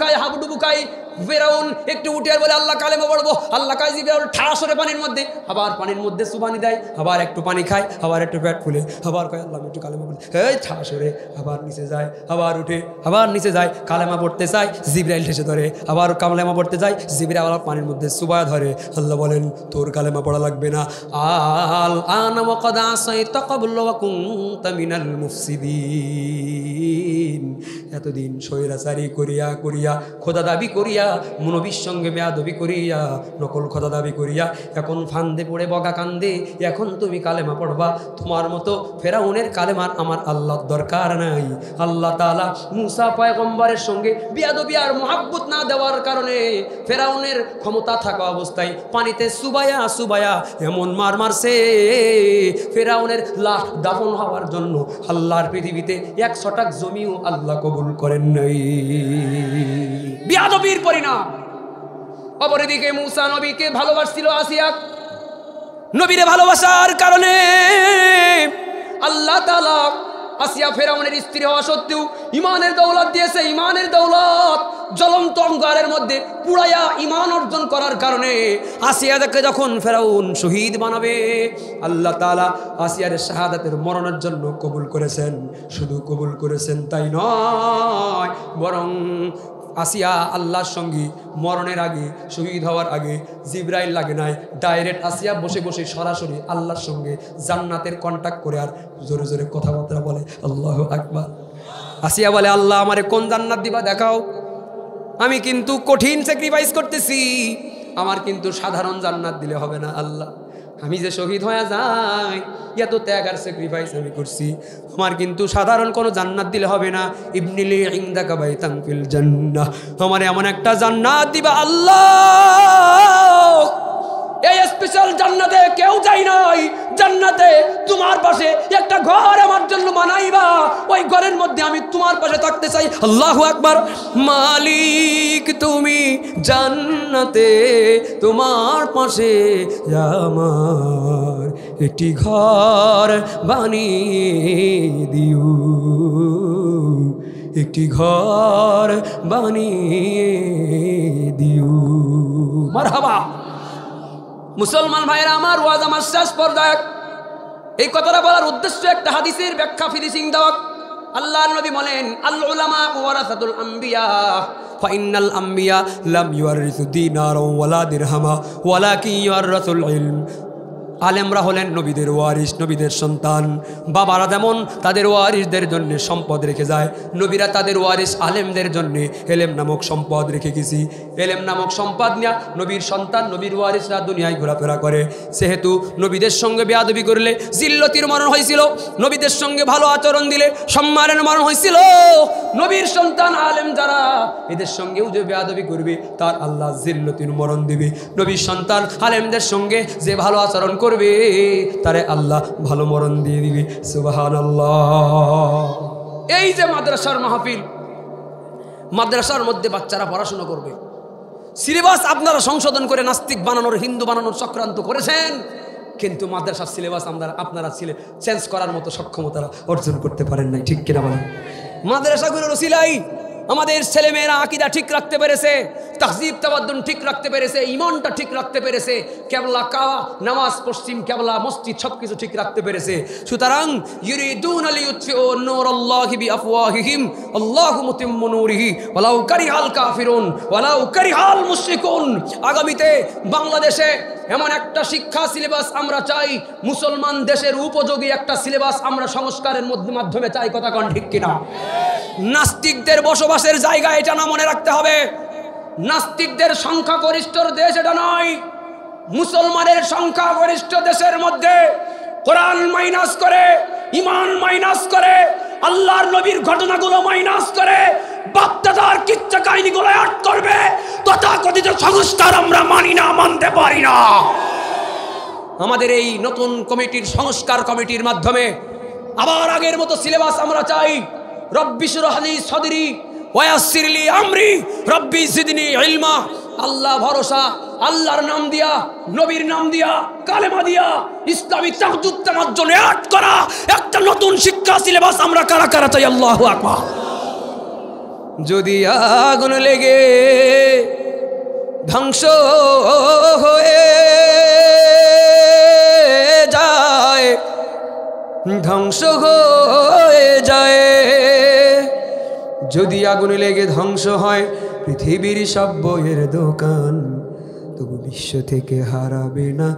খায়। ফেরাউন একটু উঠে আর বলে আল্লাহ কালেমা পড়বো, আল্লাহ কাজী ফেরাউন ঠাস করে পানির মধ্যে, আবার পানির মধ্যে সুবানি দেয়, আবার একটু পানি খায়, আবার একটু পেট ফুলে, আবার কয় আল্লাহ একটু কালেমা পড়ে, এই ঠাস করে আবার নিচে যায়, আবার উঠে আবার নিচে যায়, কালেমা পড়তে চায়, জিবরাইল ঠেসে ধরে, আবার কালেমা পড়তে যায়, জিবরাইল আবার পানির মধ্যে সুবা ধরে। আল্লাহ বলেন তোর কালেমা পড়া লাগবে না, আল আনা ওয়া ক্বাদ আসাইতা ক্বাবলু ওয়া কুনতা মিনাল মুফসিদিন। এতদিন স্বৈরাচারী করিয়া খোদা দাবি করিয়া, নবীর সঙ্গে বেয়াদবি করিয়া, নকল খোদা দাবি করিয়া, এখন ফান্দে পড়ে বগা কান্দে, এখন তুমি কালেমা পড়বা। তোমার মতো ফেরাউনের কালেমার আমার আল্লাহর দরকার নাই। আল্লাহ তাআলা মুসা পয়গম্বরের সঙ্গে বেয়াদবি আর মহাব্বত না দেওয়ার কারণে ফেরাউনের ক্ষমতা থাকা অবস্থায় পানিতে সুবায়া এমন মারছে, ফেরাউনের লাশ দাফন হওয়ার জন্য আল্লাহর পৃথিবীতে 100 টাক জমিও আল্লাহ কবুল করেন নাই। বেয়াদবির পরিণাম। অপরদিকে মুসা নবীকে ভালোবাসছিল আসিয়া, নবীরে ভালোবাসার কারণে আল্লাহ তাআলা আসিয়া ফেরাউনের স্ত্রী হওয়া সত্ত্বেও ইমানের দৌলত দিয়েছে। ইমানের দৌলত জ্বলন্ত অঙ্গারের মধ্যে পুড়াইয়া ইমান অর্জন করার কারণে আসিয়াকে যখন ফেরাউন শহীদ বানাবে, আল্লাহ তাআলা আসিয়ার শাহাদাতের মরণের জন্য কবুল করেছেন। শুধু কবুল করেছেন তাই নয়, বরং আসিয়া আল্লাহর সঙ্গে মরণের আগে, শহীদ হওয়ার আগে জিবরাইল লাগে নাই, ডাইরেক্ট আসিয়া বসে বসে সরাসরি আল্লাহর সঙ্গে জান্নাতের কন্ট্যাক্ট করে আর জোরে জোরে কথাবার্তা বলে। আল্লাহু আকবার। আসিয়া বলে আল্লাহ আমারে কোন জান্নাত দিবা দেখাও, আমি কিন্তু কঠিন স্যাক্রিফাইস করতেছি, আমার কিন্তু সাধারণ জান্নাত দিলে হবে না আল্লাহ, আমি যে শহীদ হয়ে যাই এত ত্যাগ আর স্যাক্রিফাইস আমি করছি, আমার কিন্তু সাধারণ কোনো জান্নাত দিলে হবে না। ইবনিলি ইনদাকা বাইতান ফিল জান্নাহ, আমার এমন একটা জান্নাত দিবা আল্লাহ, এই স্পেশাল জান্নাতে কেউ যায় নাই, জান্নাতে তোমার পাশে একটা ঘর আমার জন্য বানাইবা, ওই ঘরের মধ্যে আমি তোমার পাশে থাকতে চাই। আল্লাহু আকবার। মালিক তুমি জান্নাতে তোমার পাশে আমার একটি ঘর বানিয়ে দিও, একটি ঘর বানিয়ে দিও। মারহাবা। মুসলমান ভাইরা আমার, ওয়াজ আমার শেষ পর্যায়ে এই কথাটা বলার উদ্দেশ্য একটা হাদিসের ব্যাখ্যা ফিনিশিং দেওয়া। আল্লাহর নবী বলেন আল উলামা ওয়ারাসাতুল আম্বিয়া, ফাইনাল আম্বিয়া লাম ইউরিসু দিনারা ওয়ালা দিরহামা ওয়ালাকিন ইউরাসুল ইলম। আলেমরা হলেন নবীদের ওয়ারিস, নবীদের সন্তান। বাবারা যেমন তাদের ওয়ারিসদের জন্য সম্পদ রেখে যায়, নবীরা তাদের ওয়ারিস আলেমদের জন্য এলেম নামক সম্পদ রেখে গেছি। এলেম নামক সম্পদ নিয়ে নবীর সন্তান, নবীর ওয়ারিসরা দুনিয়ায় ঘোরাফেরা করে। সেহেতু নবীদের সঙ্গে বেয়াদবি করলে জিল্লতির মরণ হয়েছিল, নবীদের সঙ্গে ভালো আচরণ দিলে সম্মানের মরণ হয়েছিল। নবীর সন্তান আলেম যারা এদের সঙ্গেও যে বেয়াদবি করবে তার আল্লাহ জিল্লতির মরণ দিবে। নবীর সন্তান আলেমদের সঙ্গে যে ভালো আচরণ করবে তারে আল্লাহ ভালো মরণ দিয়ে দিবে। সুবহানাল্লাহ। এই যে মাদ্রাসার মাহফিল, মাদ্রাসার মধ্যে বাচ্চারা পড়াশোনা করবে, সিলেবাস আপনারা সংশোধন করে নাস্তিক বানানোর, হিন্দু বানানোর চক্রান্ত করেছেন, কিন্তু মাদ্রাসার সিলেবাস আপনারা চেঞ্জ করার মতো সক্ষমতা অর্জন করতে পারেন নাই। ঠিক কিনা বলেন? মাদ্রাসাগুলোর ওসিলাই আমাদের ছেলেমেয়েরা আকীদা ঠিক রাখতে পেরেছে, তাহজিব তাওয়াদ্দুন ঠিক রাখতে পেরেছে, ঈমানটা ঠিক রাখতে পেরেছে, কেবলা কাওয়া, নামাজ, পশ্চিম কেবলা, মসজিদ সবকিছু ঠিক রাখতে পেরেছে। সুতরাং ইউরিদুনা লিইউতফিউ নূরাল্লাহি বিআফওয়াহিহিম আল্লাহু মুতিম্মু নূরিহি ওয়ালাউ কারিহাল কাফিরুন ওয়ালাউ কারিহাল মুশরিকুন। আগামীতে বাংলাদেশে এমন একটা শিক্ষা সিলেবাস আমরা চাই, মুসলমান দেশের উপযোগী একটা সিলেবাস আমরা সংস্কারের মাধ্যমে চাই। কথা কোন ঠিক কিনা? নাস্তিকদের বসবাসের জায়গা এটা না, মনে রাখতে হবে। নাস্তিকদের সংখ্যাগরিষ্ঠ দেশ এটা নয়, মুসলমানের সংখ্যাগরিষ্ঠ দেশের মধ্যে কোরআন মাইনাস করে, ঈমান মাইনাস করে, আল্লাহর নবীর ঘটনাগুলো মাইনাস করে, বাপদাদার কিচ্ছা কাহিনীগুলো অ্যাড করবে, তথাকথিত সংস্কার আমরা মানি না, মানতে পারি না। আমাদের এই নতুন কমিটির, সংস্কার কমিটির মাধ্যমে আবার আগের মতো সিলেবাস আমরা চাই। রব্বি শরহ লি সদরি ওয়া ইয়াসসির লি আমরি রব্বি জিদনি ইলমা। আল্লাহ ভরসা, আল্লাহর নাম দিয়া, নবীর নাম দিয়া, কালেমা দিয়া ইসলামী তাওহীদ তামাজ্জুন অ্যাড করা একটা নতুন শিক্ষা সিলেবাস আমরা কারা কারা চাই? আল্লাহু আকবার। যদি আগুন লেগে ধ্বংস হয়ে যায়, ধ্বংস হয়ে যায়, যদি আগুন লেগে ধ্বংস হয় পৃথিবীর সব বইয়ের দোকান, তবু বিশ্ব থেকে হারাবে না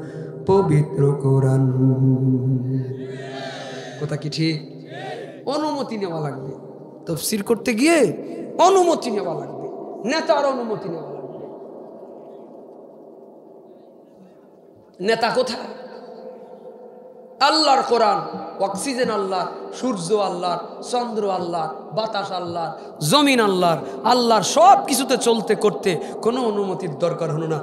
পবিত্র কোরআন। কথা কি ঠিক? অনুমতি নেওয়া লাগবে, তাফসীর করতে গিয়ে অনুমতি নেওয়া লাগবে, নেতার অনুমতি নেওয়া লাগবে। নেতা কোথায়? আল্লাহর কোরআন, অক্সিজেন আল্লাহর, সূর্য আল্লাহর, চন্দ্র আল্লাহর, বাতাস আল্লাহর, জমিন আল্লাহর। আল্লাহর সব কিছুতে চলতে করতে কোনো অনুমতির দরকার হলো না।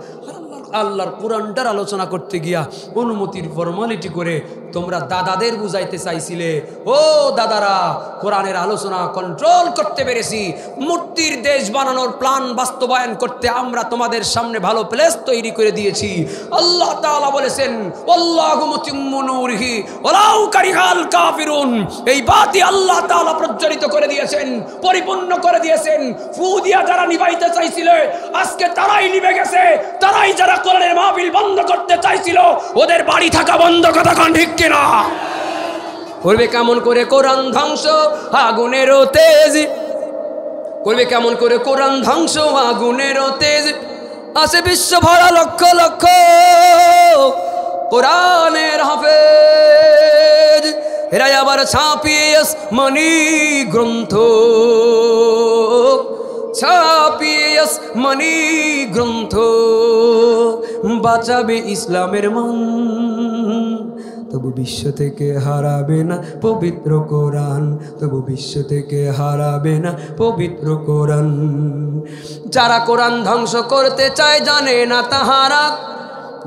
আল্লাহর কোরআনটার আলোচনা করতে গিয়া অনুমতির ফর্মালিটি করে তোমরা দাদাদের বুঝাইতে চাইছিলে। ও দাদারা, কোরআনের আলোচনা কন্ট্রোল করতে পেরেছি, মূর্তির দেশ বানানোর প্ল্যান বাস্তবায়ন করতে আমরা তোমাদের সামনে ভালো প্লেস তৈরি করে দিয়েছি। আল্লাহ তাআলা বলেছেন আল্লাহু মুতিম্মু নূরিহি ওয়ালাউ কারিহাল কাফিরুন। এই বাতি আল্লাহ তাআলা প্রজ্বলিত করে দিয়েছেন, পরিপূর্ণ করে দিয়েছেন। ফু দিয়া যারা নিভাইতে চাইছিল আজকে তারাই নিভে গেছে। তারাই যারা কোরআনের মাহফিল বন্ধ করতে চাইছিল ওদের বাড়ি থাকা বন্ধ। কথা কোন ঠিক কিনা? করবে কেমন করে কোরআন ধ্বংস আগুনের তেজ? করবে কেমন করে কোরআন ধ্বংস আগুনের তেজ? আছে বিশ্ব ভরা লক্ষ লক্ষ কোরআনের হাফেজ, এরা আবার ছাপিয়ে আসমানি গ্রন্থ, ছাপিয়ে আসমানি গ্রন্থ, বাঁচাবে ইসলামের মান, তবু বিশ্ব থেকে হারাবে না পবিত্র কোরআন, তবু বিশ্ব থেকে হারাবে না পবিত্র কোরআন। যারা কোরআন ধ্বংস করতে চায় জানে না তাহারা,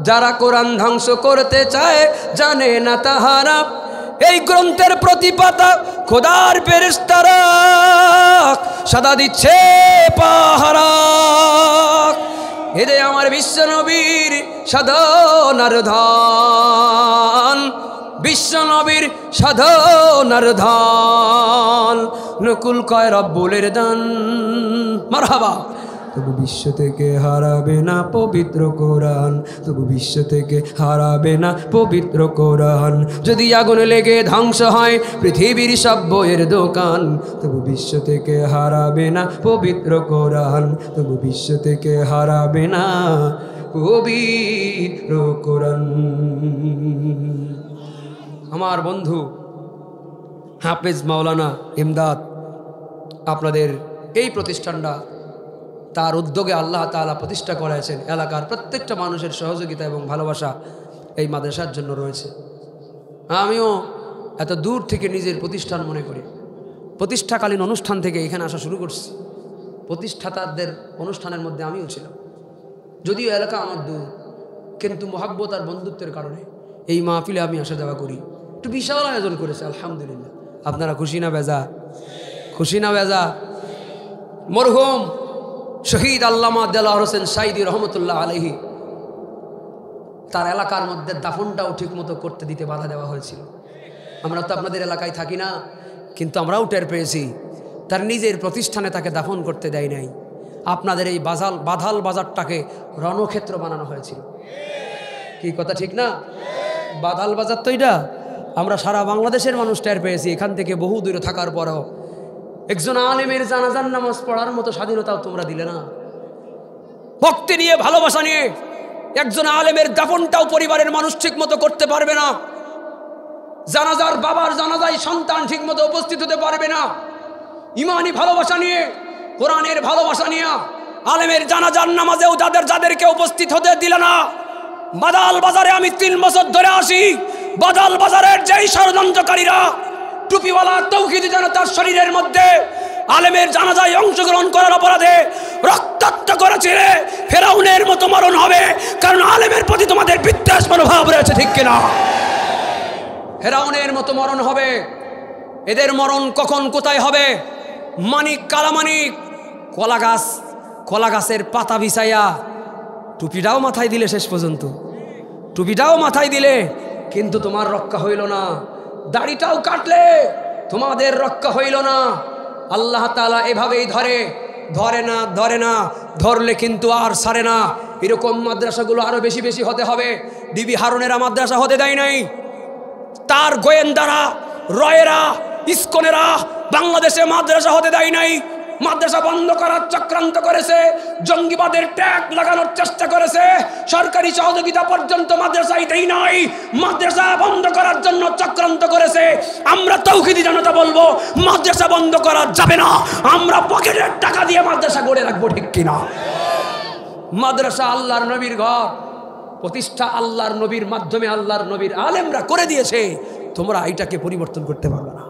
যারা কোরআন ধ্বংস করতে চায় জানে না তাহারা, এই গ্রন্থের প্রতি পাতা খোদার ফেরেশতারা সাদা দিচ্ছে পাহারা। এদে আমার বিশ্ব নবীর সাধনার ধান, বিশ্ব নবীর সাধনার ধান, নকুল কয় রব্বুলের দান। মারহাবা। তবু বিশ্ব থেকে হারাবে না পবিত্র কোরআন, তবু বিশ্ব থেকে হারাবে না পবিত্র কোরআন। যদি আগুন লেগে ধ্বংস হয় পৃথিবীর সব বইয়ের দোকান, তবু বিশ্ব থেকে হারাবে না পবিত্র কোরআন, তবু বিশ্ব থেকে হারাবে না পবিত্র কোরআন। আমার বন্ধু হাফেজ মাওলানা ইমদাদ, আপনাদের এই প্রতিষ্ঠানটা তার উদ্যোগে আল্লাহ তাআলা প্রতিষ্ঠা করেছেন। এলাকার প্রত্যেকটা মানুষের সহযোগিতা এবং ভালোবাসা এই মাদ্রাসার জন্য রয়েছে। আমিও এত দূর থেকে নিজের প্রতিষ্ঠান মনে করি। প্রতিষ্ঠাকালীন অনুষ্ঠান থেকে এখানে আসা শুরু করছি। প্রতিষ্ঠাতাদের অনুষ্ঠানের মধ্যে আমিও ছিলাম, যদিও এলাকা আমার দূর, কিন্তু মহাব্বত আর বন্ধুত্বের কারণে এই মাহফিলে আমি আসা যাওয়া করি। একটু বিশাল আয়োজন করেছে, আলহামদুলিল্লাহ। আপনারা খুশি না বেজা? খুশি না বেজা? মরহুম শহীদ আল্লামা দেলাওয়ার হোসেন সাইদি রহমতুল্লাহ আলাইহি, তার এলাকার মধ্যে দাফনটাও ঠিক মতো করতে দিতে বাধা দেওয়া হয়েছিল। আমরা তো আপনাদের এলাকায় থাকি না, কিন্তু আমরাও টের পেয়েছি তার নিজের প্রতিষ্ঠানে তাকে দাফন করতে দেয় নাই। আপনাদের এই বাধাল বাজারটাকে রণক্ষেত্র বানানো হয়েছিল। কি কথা ঠিক না? বাধাল বাজার তো এটা আমরা সারা বাংলাদেশের মানুষ টের পেয়েছি। এখান থেকে বহু দূরে থাকার পরেও একজন আলেমের জানাজার নামাজ পড়ার মতো স্বাধীনতাও তোমরা দিলে না। ভক্তি নিয়ে, ভালোবাসা নিয়ে একজন আলেমের দাফনটাও পরিবারের মানুষ ঠিক মতো করতে পারবে না। জানাজার বাবার জানাজায় সন্তান ঠিক মতো উপস্থিত হতে পারবে না। ইমানি ভালোবাসা নিয়ে, কোরআনের ভালোবাসা নিয়ে আলেমের জানাজার নামাজেও যাদেরকে উপস্থিত হতে দিলে না। বাদাল বাজারে আমি 3 বছর ধরে আসি। বাদাল বাজারের যেই ষড়যন্ত্রকারীরা টুপিওয়ালা তৌহিদি জনতার শরীরের মধ্যে আলেমের জানাজায় অংশগ্রহণ করার অপরাধে রক্তাক্ত করেছিল, ফেরাউনের মতো মরণ হবে। কারণ আলেমের প্রতি তোমাদের বিদ্বেষ মনোভাব রয়েছে, ঠিক কিনা? ফেরাউনের মতো মরণ হবে। এদের মরণ কখন কোথায় হবে? মানিক কালামানিক কলা গাছের পাতা বিছাইয়া টুপিটাও মাথায় দিলে, শেষ পর্যন্ত টুপিটাও মাথায় দিলে, কিন্তু তোমার রক্ষা হইল না। দাড়িটাও কাটলে তোমাদের রক্ষা হইল না। আল্লাহ তাআলা এভাবেই ধরে না, ধরলে কিন্তু আর ছাড়ে না। এরকম মাদ্রাসাগুলো আরো বেশি বেশি হতে হবে। ডিবি হারুনেরা মাদ্রাসা হতে দেয় নাই, তার গোয়েন্দারা, রয়েরা, ইসকনেরা বাংলাদেশে মাদ্রাসা হতে দেয় নাই। মাদ্রাসা বন্ধ করার চক্রান্ত করেছে, জঙ্গিবাদের ট্যাগ লাগানোর চেষ্টা করেছে, সরকারি সহযোগিতা পর্যন্ত মাদ্রাসায় দেই নাই, মাদ্রাসা বন্ধ করার জন্য চক্রান্ত করেছে। আমরা তৌহিদি জনতা বলবো মাদ্রাসা বন্ধ করা যাবে না। আমরা পকেটের টাকা দিয়ে মাদ্রাসা গড়ে রাখবো, ঠিক কিনা? মাদ্রাসা আল্লাহর নবীর ঘর, প্রতিষ্ঠা আল্লাহর নবীর মাধ্যমে আল্লাহর নবীর আলেমরা করে দিয়েছে। তোমরা এটাকে পরিবর্তন করতে পারবে না।